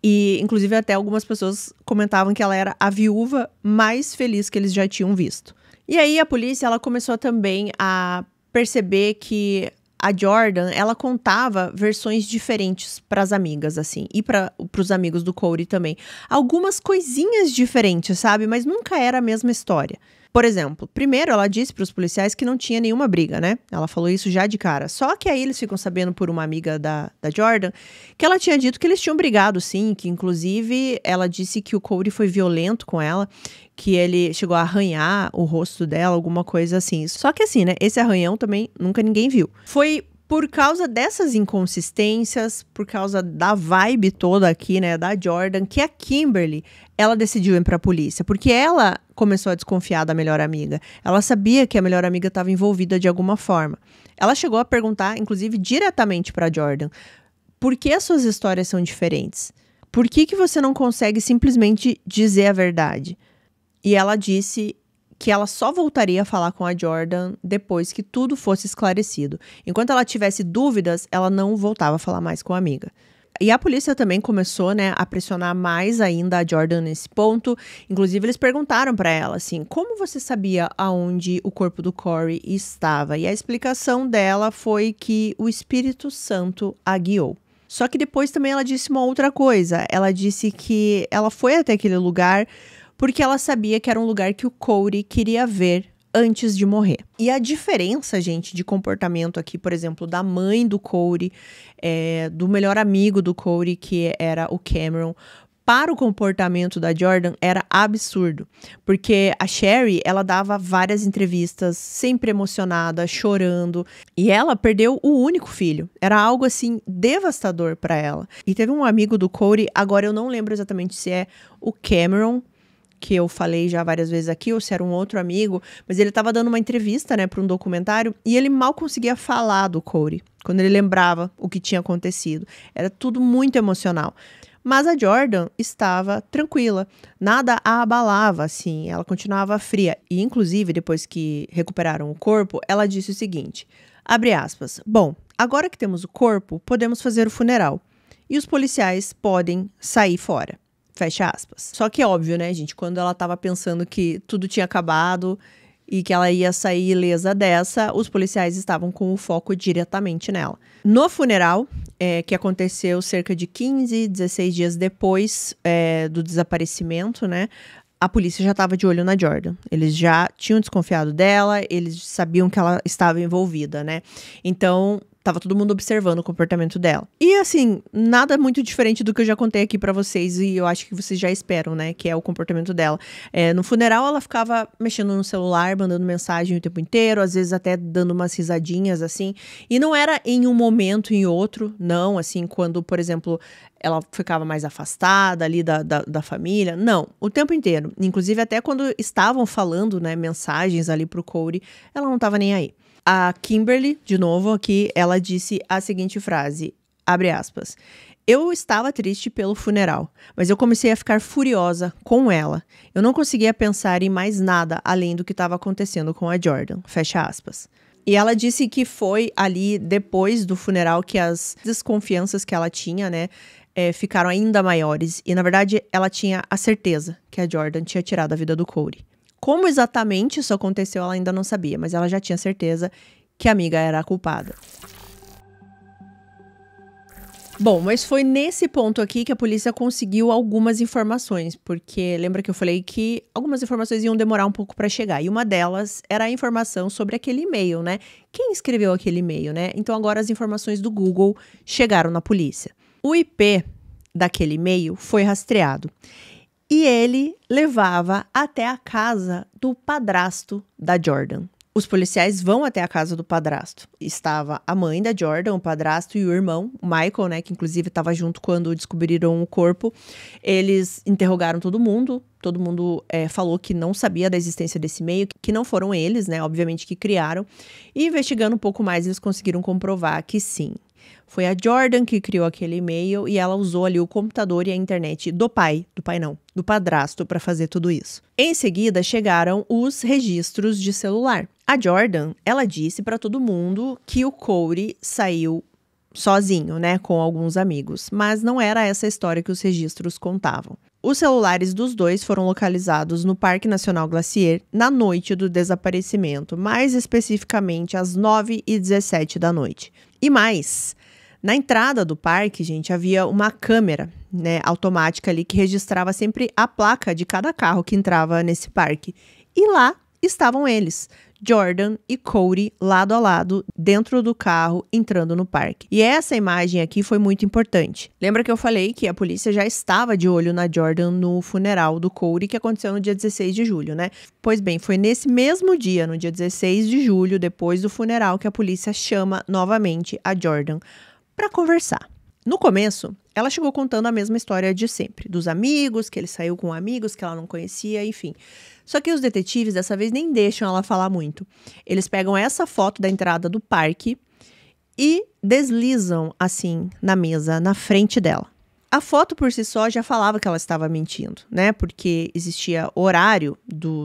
e inclusive até algumas pessoas comentavam que ela era a viúva mais feliz que eles já tinham visto. E aí a polícia, ela começou também a perceber que a Jordan, ela contava versões diferentes para as amigas, assim, e para os amigos do Corey também. Algumas coisinhas diferentes, sabe? Mas nunca era a mesma história. Por exemplo, primeiro ela disse para os policiais que não tinha nenhuma briga, né? Ela falou isso já de cara. Só que aí eles ficam sabendo por uma amiga da Jordan que ela tinha dito que eles tinham brigado, sim, que inclusive ela disse que o Corey foi violento com ela, que ele chegou a arranhar o rosto dela, alguma coisa assim. Só que assim, né? Esse arranhão também nunca ninguém viu. Foi por causa dessas inconsistências, por causa da vibe toda aqui, né, da Jordan, que a Kimberly, ela decidiu ir pra polícia, porque ela começou a desconfiar da melhor amiga. Ela sabia que a melhor amiga estava envolvida de alguma forma. Ela chegou a perguntar, inclusive, diretamente pra Jordan, por que as suas histórias são diferentes? Por que você não consegue simplesmente dizer a verdade? E ela disse que ela só voltaria a falar com a Jordan depois que tudo fosse esclarecido. Enquanto ela tivesse dúvidas, ela não voltava a falar mais com a amiga. E a polícia também começou, né, a pressionar mais ainda a Jordan nesse ponto. Inclusive, eles perguntaram para ela, assim, como você sabia aonde o corpo do Corey estava? E a explicação dela foi que o Espírito Santo a guiou. Só que depois também ela disse uma outra coisa. Ela disse que ela foi até aquele lugar porque ela sabia que era um lugar que o Corey queria ver antes de morrer. E a diferença, gente, de comportamento aqui, por exemplo, da mãe do Corey, do melhor amigo do Corey, que era o Cameron, para o comportamento da Jordan era absurdo. Porque a Sherry, ela dava várias entrevistas, sempre emocionada, chorando. E ela perdeu o único filho. Era algo, assim, devastador para ela. E teve um amigo do Corey, agora eu não lembro exatamente se é o Cameron, que eu falei já várias vezes aqui, ou se era um outro amigo, mas ele estava dando uma entrevista, né, para um documentário, e ele mal conseguia falar do Corey, quando ele lembrava o que tinha acontecido. Era tudo muito emocional. Mas a Jordan estava tranquila, nada a abalava, assim, ela continuava fria. E, inclusive, depois que recuperaram o corpo, ela disse o seguinte, abre aspas, bom, agora que temos o corpo, podemos fazer o funeral. E os policiais podem sair fora, fecha aspas. Só que é óbvio, né, gente, quando ela estava pensando que tudo tinha acabado e que ela ia sair ilesa dessa, os policiais estavam com o foco diretamente nela. No funeral, que aconteceu cerca de 15, 16 dias depois do desaparecimento, né? A polícia já estava de olho na Jordan. Eles já tinham desconfiado dela, eles sabiam que ela estava envolvida, né? Então, tava todo mundo observando o comportamento dela. E assim, nada muito diferente do que eu já contei aqui pra vocês e eu acho que vocês já esperam, né? Que é o comportamento dela. No funeral, ela ficava mexendo no celular, mandando mensagem o tempo inteiro, às vezes até dando umas risadinhas, assim. E não era em um momento, em outro, não. Assim, quando, por exemplo, ela ficava mais afastada ali da família. Não, o tempo inteiro. Inclusive, até quando estavam falando, né, mensagens ali pro Cody, ela não tava nem aí. A Kimberly, de novo aqui, ela disse a seguinte frase, abre aspas, eu estava triste pelo funeral, mas eu comecei a ficar furiosa com ela. Eu não conseguia pensar em mais nada além do que estava acontecendo com a Jordan, fecha aspas. E ela disse que foi ali depois do funeral que as desconfianças que ela tinha, né, ficaram ainda maiores. E na verdade ela tinha a certeza que a Jordan tinha tirado a vida do Cody. Como exatamente isso aconteceu, ela ainda não sabia, mas ela já tinha certeza que a amiga era a culpada. Bom, mas foi nesse ponto aqui que a polícia conseguiu algumas informações, porque lembra que eu falei que algumas informações iam demorar um pouco para chegar, e uma delas era a informação sobre aquele e-mail, né? Quem escreveu aquele e-mail, né? Então agora as informações do Google chegaram na polícia. O IP daquele e-mail foi rastreado. E ele levava até a casa do padrasto da Jordan. Os policiais vão até a casa do padrasto. Estava a mãe da Jordan, o padrasto e o irmão, o Michael, né, que inclusive estava junto quando descobriram o corpo. Eles interrogaram todo mundo falou que não sabia da existência desse e-mail, que não foram eles, né, obviamente que criaram. E investigando um pouco mais, eles conseguiram comprovar que sim. Foi a Jordan que criou aquele e-mail e ela usou ali o computador e a internet do padrasto para fazer tudo isso. Em seguida, chegaram os registros de celular. A Jordan, ela disse para todo mundo que o Cody saiu sozinho, né, com alguns amigos, mas não era essa a história que os registros contavam. Os celulares dos dois foram localizados no Parque Nacional Glacier na noite do desaparecimento, mais especificamente às 9h17 da noite. E mais, na entrada do parque, gente, havia uma câmera, né, automática ali que registrava sempre a placa de cada carro que entrava nesse parque. E lá estavam eles, Jordan e Cody, lado a lado, dentro do carro, entrando no parque. E essa imagem aqui foi muito importante. Lembra que eu falei que a polícia já estava de olho na Jordan no funeral do Cody, que aconteceu no dia 16 de julho, né? Pois bem, foi nesse mesmo dia, no dia 16 de julho, depois do funeral, que a polícia chama novamente a Jordan para conversar. No começo, ela chegou contando a mesma história de sempre, dos amigos, que ele saiu com amigos que ela não conhecia, enfim. Só que os detetives dessa vez nem deixam ela falar muito. Eles pegam essa foto da entrada do parque e deslizam assim na mesa, na frente dela. A foto por si só já falava que ela estava mentindo, né? Porque existia horário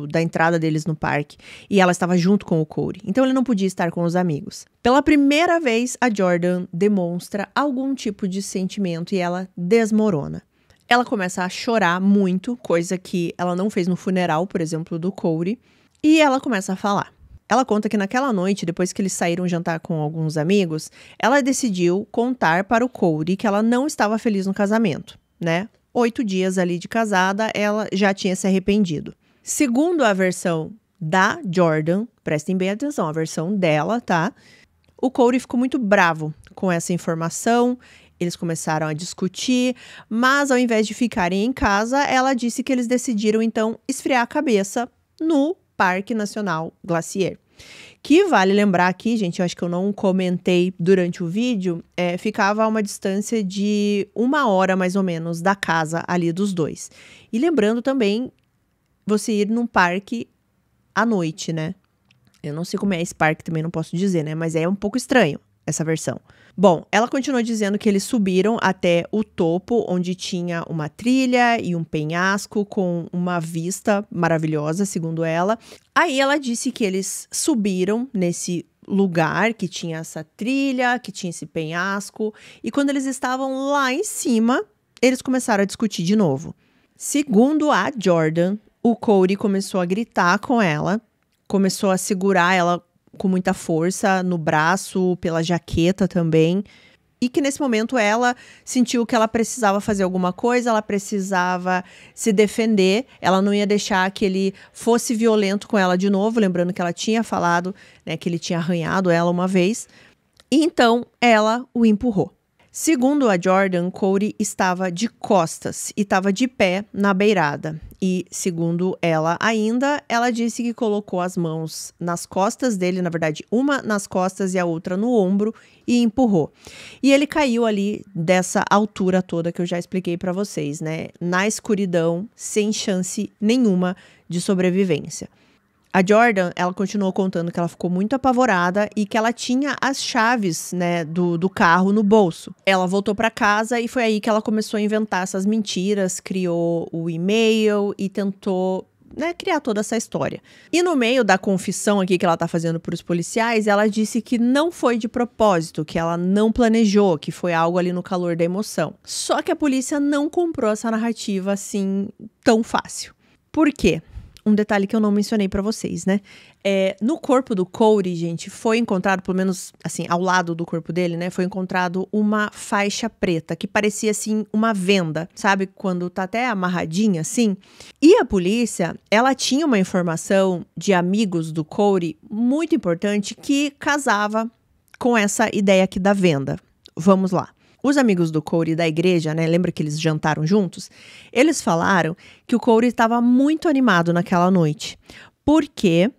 da entrada deles no parque e ela estava junto com o Cody. Então ele não podia estar com os amigos. Pela primeira vez, a Jordan demonstra algum tipo de sentimento e ela desmorona. Ela começa a chorar muito, coisa que ela não fez no funeral, por exemplo, do Cody. E ela começa a falar. Ela conta que naquela noite, depois que eles saíram jantar com alguns amigos, ela decidiu contar para o Cody que ela não estava feliz no casamento, né? 8 dias ali de casada, ela já tinha se arrependido. Segundo a versão da Jordan, prestem bem atenção, a versão dela, tá? O Cody ficou muito bravo com essa informação, eles começaram a discutir, mas ao invés de ficarem em casa, ela disse que eles decidiram então esfriar a cabeça no Parque Nacional Glacier. Que vale lembrar aqui, gente, eu acho que eu não comentei durante o vídeo, ficava a uma distância de 1 hora mais ou menos da casa ali dos dois. E lembrando também, você ir num parque à noite, né? Eu não sei como é esse parque, também não posso dizer, né? Mas é um pouco estranho. essa versão. Bom, ela continuou dizendo que eles subiram até o topo, onde tinha uma trilha e um penhasco com uma vista maravilhosa, segundo ela. Aí ela disse que eles subiram nesse lugar que tinha essa trilha, que tinha esse penhasco, e quando eles estavam lá em cima, eles começaram a discutir de novo. Segundo a Jordan, o Cody começou a gritar com ela, começou a segurar ela com muita força no braço, pela jaqueta também. E que nesse momento ela sentiu que ela precisava fazer alguma coisa, ela precisava se defender, ela não ia deixar que ele fosse violento com ela de novo, lembrando que ela tinha falado, né, que ele tinha arranhado ela uma vez. E então ela o empurrou. Segundo a Jordan, Cody estava de costas e estava de pé na beirada. E, segundo ela ainda, ela disse que colocou as mãos nas costas dele, na verdade, uma nas costas e a outra no ombro, e empurrou. E ele caiu ali dessa altura toda que eu já expliquei para vocês, né? Na escuridão, sem chance nenhuma de sobrevivência. A Jordan, ela continuou contando que ela ficou muito apavorada e que ela tinha as chaves, né, do carro no bolso. Ela voltou para casa e foi aí que ela começou a inventar essas mentiras, criou o e-mail e tentou, né, criar toda essa história. E no meio da confissão aqui que ela tá fazendo para os policiais, ela disse que não foi de propósito, que ela não planejou, que foi algo ali no calor da emoção. Só que a polícia não comprou essa narrativa assim tão fácil. Por quê? Um detalhe que eu não mencionei pra vocês, né? No corpo do Cody, gente, foi encontrado, pelo menos assim, ao lado do corpo dele, né? Foi encontrado uma faixa preta, que parecia assim uma venda, sabe? Quando tá até amarradinha assim. E a polícia, ela tinha uma informação de amigos do Cody muito importante que casava com essa ideia aqui da venda. Vamos lá. Os amigos do Cody da igreja, né, lembra que eles jantaram juntos? Eles falaram que o Cody estava muito animado naquela noite, porque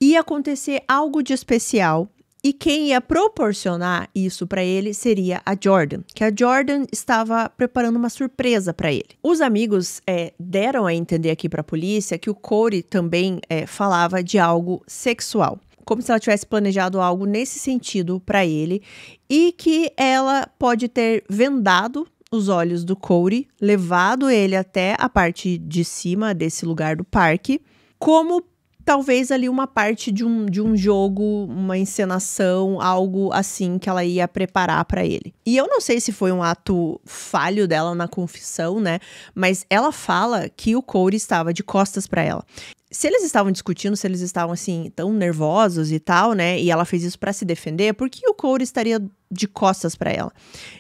ia acontecer algo de especial e quem ia proporcionar isso para ele seria a Jordan, que a Jordan estava preparando uma surpresa para ele. Os amigos deram a entender aqui para a polícia que o Cody também falava de algo sexual, como se ela tivesse planejado algo nesse sentido para ele e que ela pode ter vendado os olhos do Cody, levado ele até a parte de cima desse lugar do parque, como talvez ali uma parte de um jogo, uma encenação, algo assim que ela ia preparar para ele. E eu não sei se foi um ato falho dela na confissão, né? Mas ela fala que o Cody estava de costas para ela. Se eles estavam discutindo, se eles estavam assim tão nervosos e tal, né? E ela fez isso para se defender, por que o Cody estaria de costas para ela?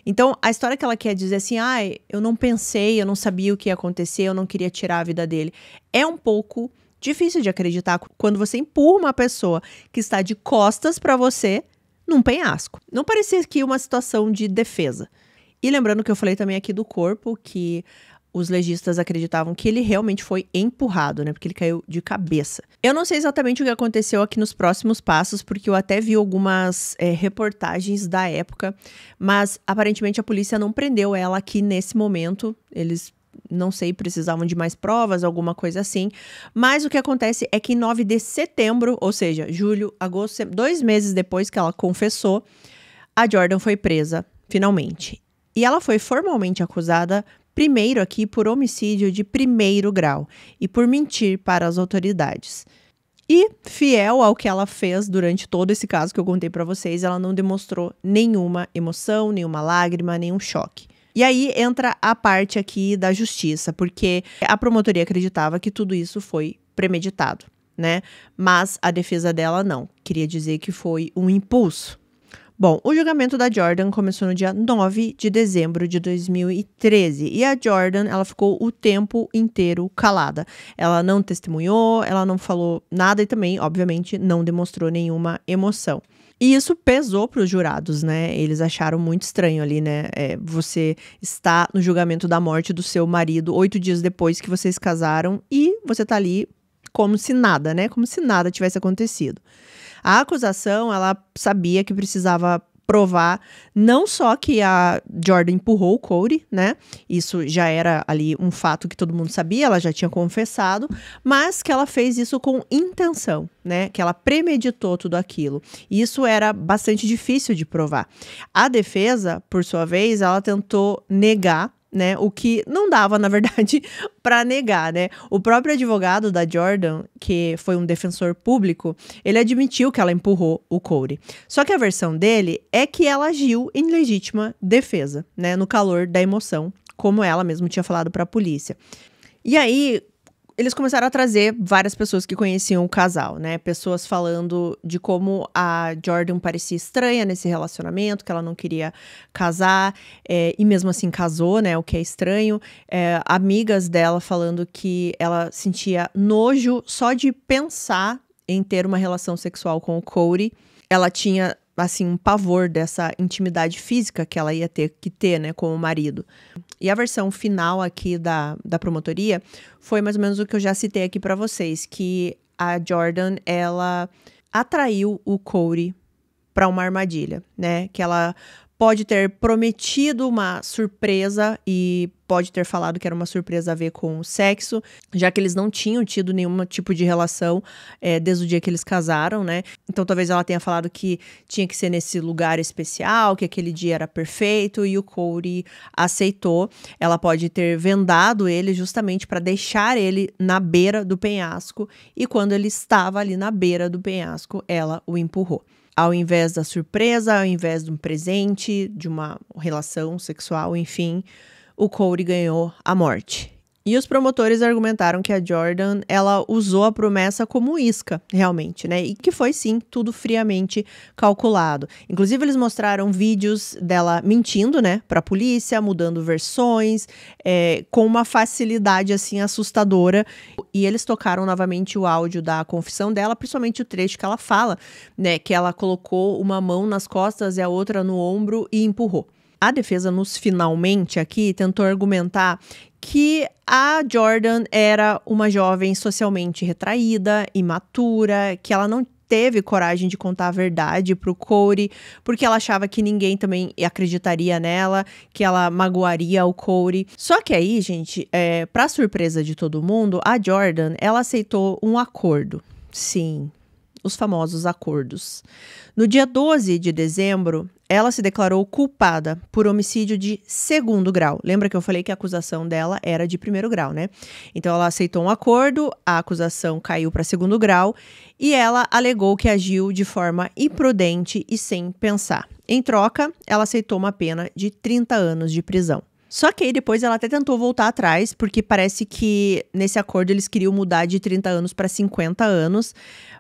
Então, a história que ela quer dizer assim, eu não pensei, eu não sabia o que ia acontecer, eu não queria tirar a vida dele. É um pouco difícil de acreditar quando você empurra uma pessoa que está de costas para você num penhasco. Não parecia que uma situação de defesa. E lembrando que eu falei também aqui do corpo, que os legistas acreditavam que ele realmente foi empurrado, né? Porque ele caiu de cabeça. Eu não sei exatamente o que aconteceu aqui nos próximos passos, porque eu até vi algumas reportagens da época, mas aparentemente a polícia não prendeu ela aqui nesse momento. Eles, não sei, precisavam de mais provas, alguma coisa assim. Mas o que acontece é que em 9 de setembro, ou seja, julho, agosto, 2 meses depois que ela confessou, a Jordan foi presa, finalmente. E ela foi formalmente acusada primeiro aqui por homicídio de 1º grau e por mentir para as autoridades. E, fiel ao que ela fez durante todo esse caso que eu contei para vocês, ela não demonstrou nenhuma emoção, nenhuma lágrima, nenhum choque. E aí entra a parte aqui da justiça, porque a promotoria acreditava que tudo isso foi premeditado, né? Mas a defesa dela não. Queria dizer que foi um impulso. Bom, o julgamento da Jordan começou no dia 9 de dezembro de 2013 e a Jordan, ela ficou o tempo inteiro calada. Ela não testemunhou, ela não falou nada e também, obviamente, não demonstrou nenhuma emoção. E isso pesou para os jurados, né? Eles acharam muito estranho ali, né? Você está no julgamento da morte do seu marido 8 dias depois que vocês casaram e você tá ali como se nada, né? Como se nada tivesse acontecido. A acusação, ela sabia que precisava provar não só que a Jordan empurrou o Cody, né? Isso já era ali um fato que todo mundo sabia, ela já tinha confessado, mas que ela fez isso com intenção, né? Que ela premeditou tudo aquilo. E isso era bastante difícil de provar. A defesa, por sua vez, ela tentou negar, né, o que não dava, na verdade, para negar, né? O próprio advogado da Jordan, que foi um defensor público, ele admitiu que ela empurrou o Cody. Só que a versão dele é que ela agiu em legítima defesa, né, no calor da emoção, como ela mesma tinha falado para a polícia. E aí eles começaram a trazer várias pessoas que conheciam o casal, né? Pessoas falando de como a Jordan parecia estranha nesse relacionamento, que ela não queria casar, e mesmo assim casou, né? O que é estranho. Amigas dela falando que ela sentia nojo só de pensar em ter uma relação sexual com o Cody. Ela tinha, assim, um pavor dessa intimidade física que ela ia ter que ter, né, com o marido. E a versão final aqui da promotoria foi mais ou menos o que eu já citei aqui pra vocês, que a Jordan, ela atraiu o Cody pra uma armadilha, né, que ela pode ter prometido uma surpresa e pode ter falado que era uma surpresa a ver com o sexo, já que eles não tinham tido nenhum tipo de relação desde o dia que eles casaram, né? Então talvez ela tenha falado que tinha que ser nesse lugar especial, que aquele dia era perfeito e o Cody aceitou. Ela pode ter vendado ele justamente para deixar ele na beira do penhasco e quando ele estava ali na beira do penhasco, ela o empurrou. Ao invés da surpresa, ao invés de um presente, de uma relação sexual, enfim, o Cody ganhou a morte. E os promotores argumentaram que a Jordan, ela usou a promessa como isca, realmente, né? E que foi, sim, tudo friamente calculado. Inclusive, eles mostraram vídeos dela mentindo, né, pra polícia, mudando versões, com uma facilidade, assim, assustadora. E eles tocaram novamente o áudio da confissão dela, principalmente o trecho que ela fala, né, que ela colocou uma mão nas costas e a outra no ombro e empurrou. A defesa, nos finalmente aqui, tentou argumentar que a Jordan era uma jovem socialmente retraída, imatura, que ela não teve coragem de contar a verdade pro Cody, porque ela achava que ninguém também acreditaria nela, que ela magoaria o Cody. Só que aí, gente, pra surpresa de todo mundo, a Jordan, ela aceitou um acordo. Sim, os famosos acordos. No dia 12 de dezembro, ela se declarou culpada por homicídio de 2º grau. Lembra que eu falei que a acusação dela era de 1º grau, né? Então, ela aceitou um acordo, a acusação caiu para 2º grau e ela alegou que agiu de forma imprudente e sem pensar. Em troca, ela aceitou uma pena de 30 anos de prisão. Só que aí depois ela até tentou voltar atrás, porque parece que nesse acordo eles queriam mudar de 30 anos para 50 anos,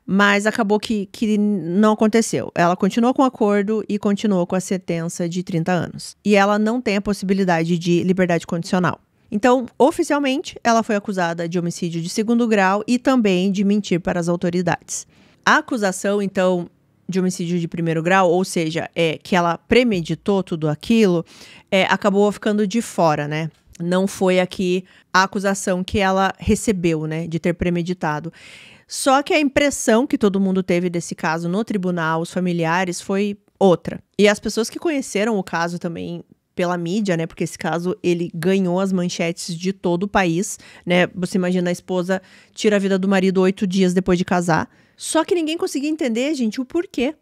mas acabou que não aconteceu. Ela continuou com o acordo e continuou com a sentença de 30 anos. E ela não tem a possibilidade de liberdade condicional. Então, oficialmente, ela foi acusada de homicídio de 2º grau e também de mentir para as autoridades. A acusação, então, de homicídio de 1º grau, ou seja, que ela premeditou tudo aquilo, acabou ficando de fora, né? Não foi aqui a acusação que ela recebeu, né, de ter premeditado. Só que a impressão que todo mundo teve desse caso no tribunal, os familiares, foi outra. E as pessoas que conheceram o caso também pela mídia, né, porque esse caso, ele ganhou as manchetes de todo o país, né? Você imagina, a esposa tira a vida do marido 8 dias depois de casar. Só que ninguém conseguia entender, gente, o porquê.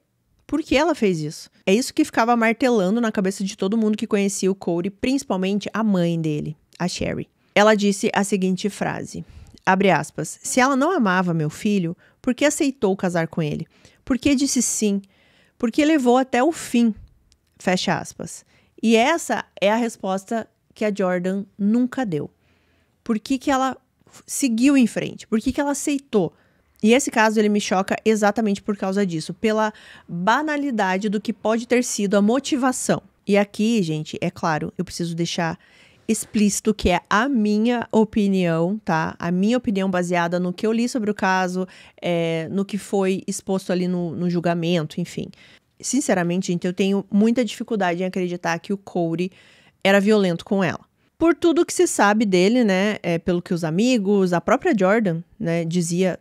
Por que ela fez isso? É isso que ficava martelando na cabeça de todo mundo que conhecia o Cody, principalmente a mãe dele, a Sherry. Ela disse a seguinte frase, abre aspas, se ela não amava meu filho, por que aceitou casar com ele? Por que disse sim? Por que levou até o fim? Fecha aspas. E essa é a resposta que a Jordan nunca deu. Por que ela seguiu em frente? Por que ela aceitou? E esse caso, ele me choca exatamente por causa disso, pela banalidade do que pode ter sido a motivação. E aqui, gente, é claro, eu preciso deixar explícito que é a minha opinião, tá? A minha opinião baseada no que eu li sobre o caso, no que foi exposto ali no julgamento, enfim. Sinceramente, gente, eu tenho muita dificuldade em acreditar que o Cody era violento com ela. Por tudo que se sabe dele, né, pelo que os amigos, a própria Jordan, né, dizia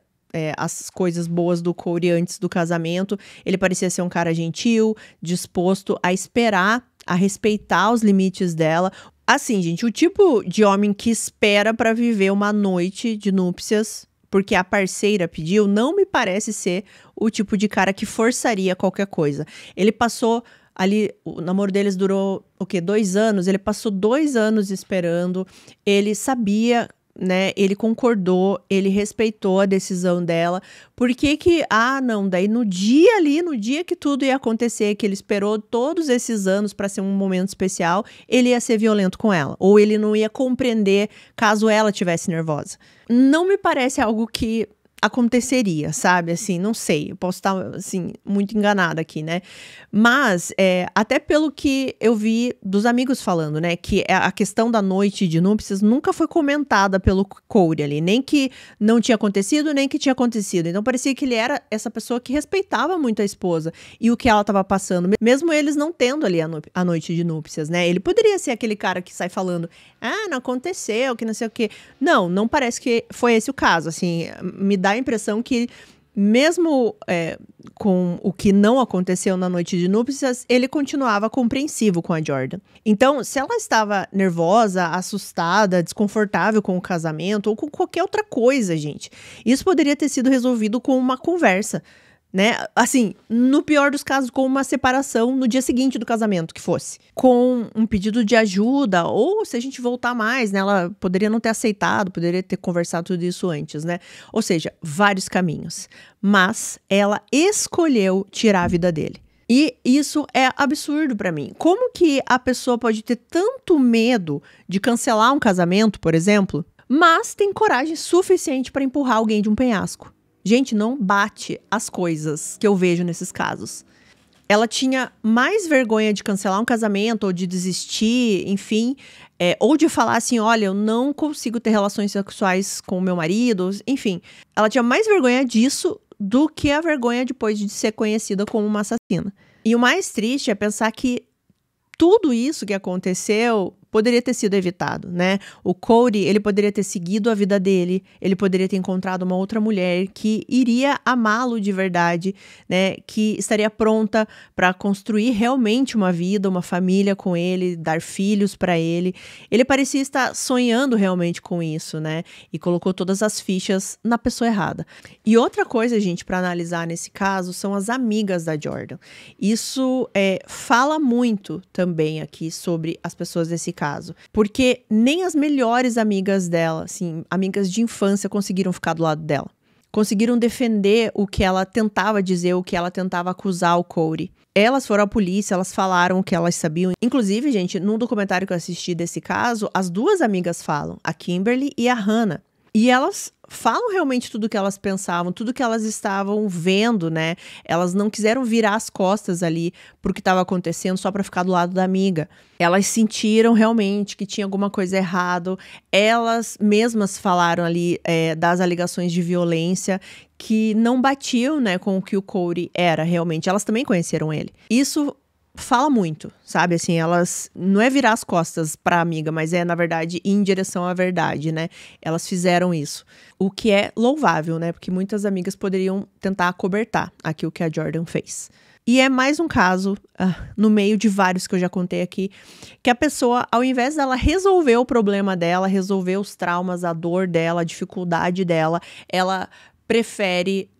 as coisas boas do Cody antes do casamento. Ele parecia ser um cara gentil, disposto a esperar, a respeitar os limites dela. Assim, gente, o tipo de homem que espera pra viver uma noite de núpcias porque a parceira pediu, não me parece ser o tipo de cara que forçaria qualquer coisa. Ele passou ali, o namoro deles durou, 2 anos? Ele passou 2 anos esperando, ele sabia, né, ele concordou, ele respeitou a decisão dela. Por que não, daí no dia que tudo ia acontecer, que ele esperou todos esses anos para ser um momento especial, ele ia ser violento com ela, ou ele não ia compreender caso ela estivesse nervosa. Não me parece algo que aconteceria, sabe? Assim, não sei, eu posso estar, assim, muito enganada aqui, né? Mas, até pelo que eu vi dos amigos falando, né? Que a questão da noite de núpcias nunca foi comentada pelo Cody ali. Nem que não tinha acontecido, nem que tinha acontecido. Então, parecia que ele era essa pessoa que respeitava muito a esposa e o que ela estava passando. Mesmo eles não tendo ali a noite de núpcias, né? Ele poderia ser aquele cara que sai falando, não aconteceu, que não sei o quê. Não parece que foi esse o caso, assim, me dá a impressão que mesmo com o que não aconteceu na noite de núpcias, ele continuava compreensivo com a Jordan. Então, se ela estava nervosa, assustada, desconfortável com o casamento ou com qualquer outra coisa, gente, isso poderia ter sido resolvido com uma conversa, né? Assim, no pior dos casos, com uma separação no dia seguinte do casamento, que fosse. Com um pedido de ajuda, ou se a gente voltar mais, né? Ela poderia não ter aceitado, poderia ter conversado tudo isso antes, né? Ou seja, vários caminhos. Mas ela escolheu tirar a vida dele. E isso é absurdo pra mim. Como que a pessoa pode ter tanto medo de cancelar um casamento, por exemplo, mas tem coragem suficiente pra empurrar alguém de um penhasco? Gente, não bate as coisas que eu vejo nesses casos. Ela tinha mais vergonha de cancelar um casamento ou de desistir, enfim, ou de falar assim, olha, eu não consigo ter relações sexuais com o meu marido, enfim. Ela tinha mais vergonha disso do que a vergonha depois de ser conhecida como uma assassina. E o mais triste é pensar que tudo isso que aconteceu poderia ter sido evitado, né? O Cody, ele poderia ter seguido a vida dele, ele poderia ter encontrado uma outra mulher que iria amá-lo de verdade, né? Que estaria pronta para construir realmente uma vida, uma família com ele, dar filhos para ele. Ele parecia estar sonhando realmente com isso, né? E colocou todas as fichas na pessoa errada. E outra coisa, gente, para analisar nesse caso, são as amigas da Jordan. Isso fala muito também aqui sobre as pessoas desse caso, porque nem as melhores amigas dela, assim, amigas de infância, conseguiram ficar do lado dela. Conseguiram defender o que ela tentava dizer, o que ela tentava acusar o Cody. Elas foram à polícia, elas falaram o que elas sabiam. Inclusive, gente, num documentário que eu assisti desse caso, as 2 amigas falam, a Kimberly e a Hannah. E elas falam realmente tudo o que elas pensavam, tudo o que elas estavam vendo, né? Elas não quiseram virar as costas ali pro que estava acontecendo só para ficar do lado da amiga. Elas sentiram realmente que tinha alguma coisa errada. Elas mesmas falaram ali das alegações de violência que não batiam, né, com o que o Cody era realmente. Elas também conheceram ele. Isso fala muito, sabe? Assim, elas não é virar as costas pra amiga, mas na verdade, ir em direção à verdade, né? Elas fizeram isso. O que é louvável, né? Porque muitas amigas poderiam tentar acobertar aqui o que a Jordan fez. E é mais um caso, no meio de vários que eu já contei aqui, que a pessoa, ao invés dela resolver o problema dela, resolver os traumas, a dor dela, a dificuldade dela, ela prefere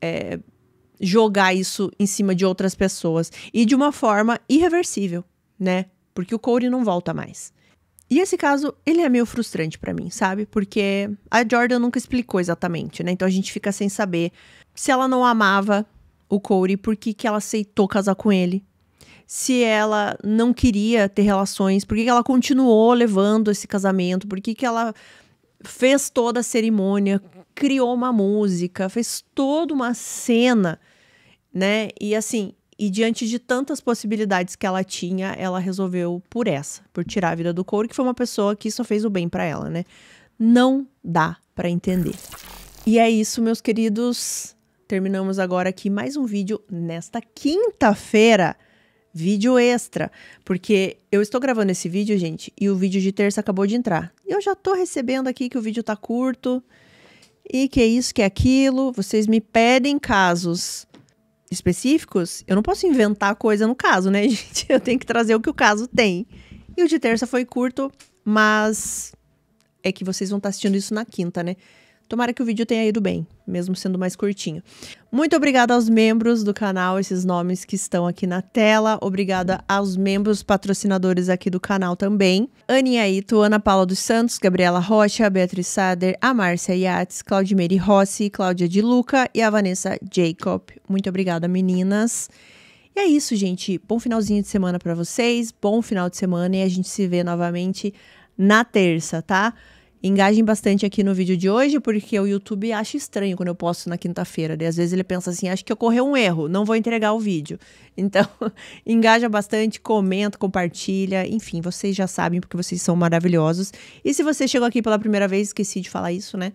jogar isso em cima de outras pessoas. E de uma forma irreversível, né? Porque o Cody não volta mais. E esse caso, ele é meio frustrante pra mim, sabe? Porque a Jordan nunca explicou exatamente, né? Então a gente fica sem saber se ela não amava o Cody, por que ela aceitou casar com ele. Se ela não queria ter relações, por que ela continuou levando esse casamento, por que ela fez toda a cerimônia, criou uma música, fez toda uma cena, né? E assim, e diante de tantas possibilidades que ela tinha, ela resolveu por tirar a vida do Cody, que foi uma pessoa que só fez o bem pra ela, né? Não dá pra entender. E é isso, meus queridos. Terminamos agora aqui mais um vídeo nesta quinta-feira. Vídeo extra, porque eu estou gravando esse vídeo, gente, e o vídeo de terça acabou de entrar. Eu já tô recebendo aqui que o vídeo tá curto, E que é isso, que é aquilo. Vocês me pedem casos específicos. Eu não posso inventar coisa no caso, né, gente? Eu tenho que trazer o que o caso tem. E o de terça foi curto, mas é que vocês vão estar assistindo isso na quinta, né? Tomara que o vídeo tenha ido bem, mesmo sendo mais curtinho. Muito obrigada aos membros do canal, esses nomes que estão aqui na tela. Obrigada aos membros patrocinadores aqui do canal também. Aninha Ito, Ana Paula dos Santos, Gabriela Rocha, Beatriz Sader, a Márcia Yates, Claudimeri Rossi, Cláudia de Luca e a Vanessa Jacob. Muito obrigada, meninas. E é isso, gente. Bom finalzinho de semana para vocês. Bom final de semana e a gente se vê novamente na terça, tá? Engajem bastante aqui no vídeo de hoje, porque o YouTube acha estranho quando eu posto na quinta-feira. Às vezes ele pensa assim, acho que ocorreu um erro, não vou entregar o vídeo. Então, engaja bastante, comenta, compartilha. Enfim, vocês já sabem, porque vocês são maravilhosos. E se você chegou aqui pela primeira vez, esqueci de falar isso, né?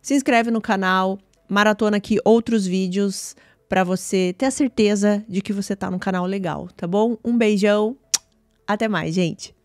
Se inscreve no canal, maratona aqui outros vídeos, para você ter a certeza de que você tá num canal legal, tá bom? Um beijão, até mais, gente!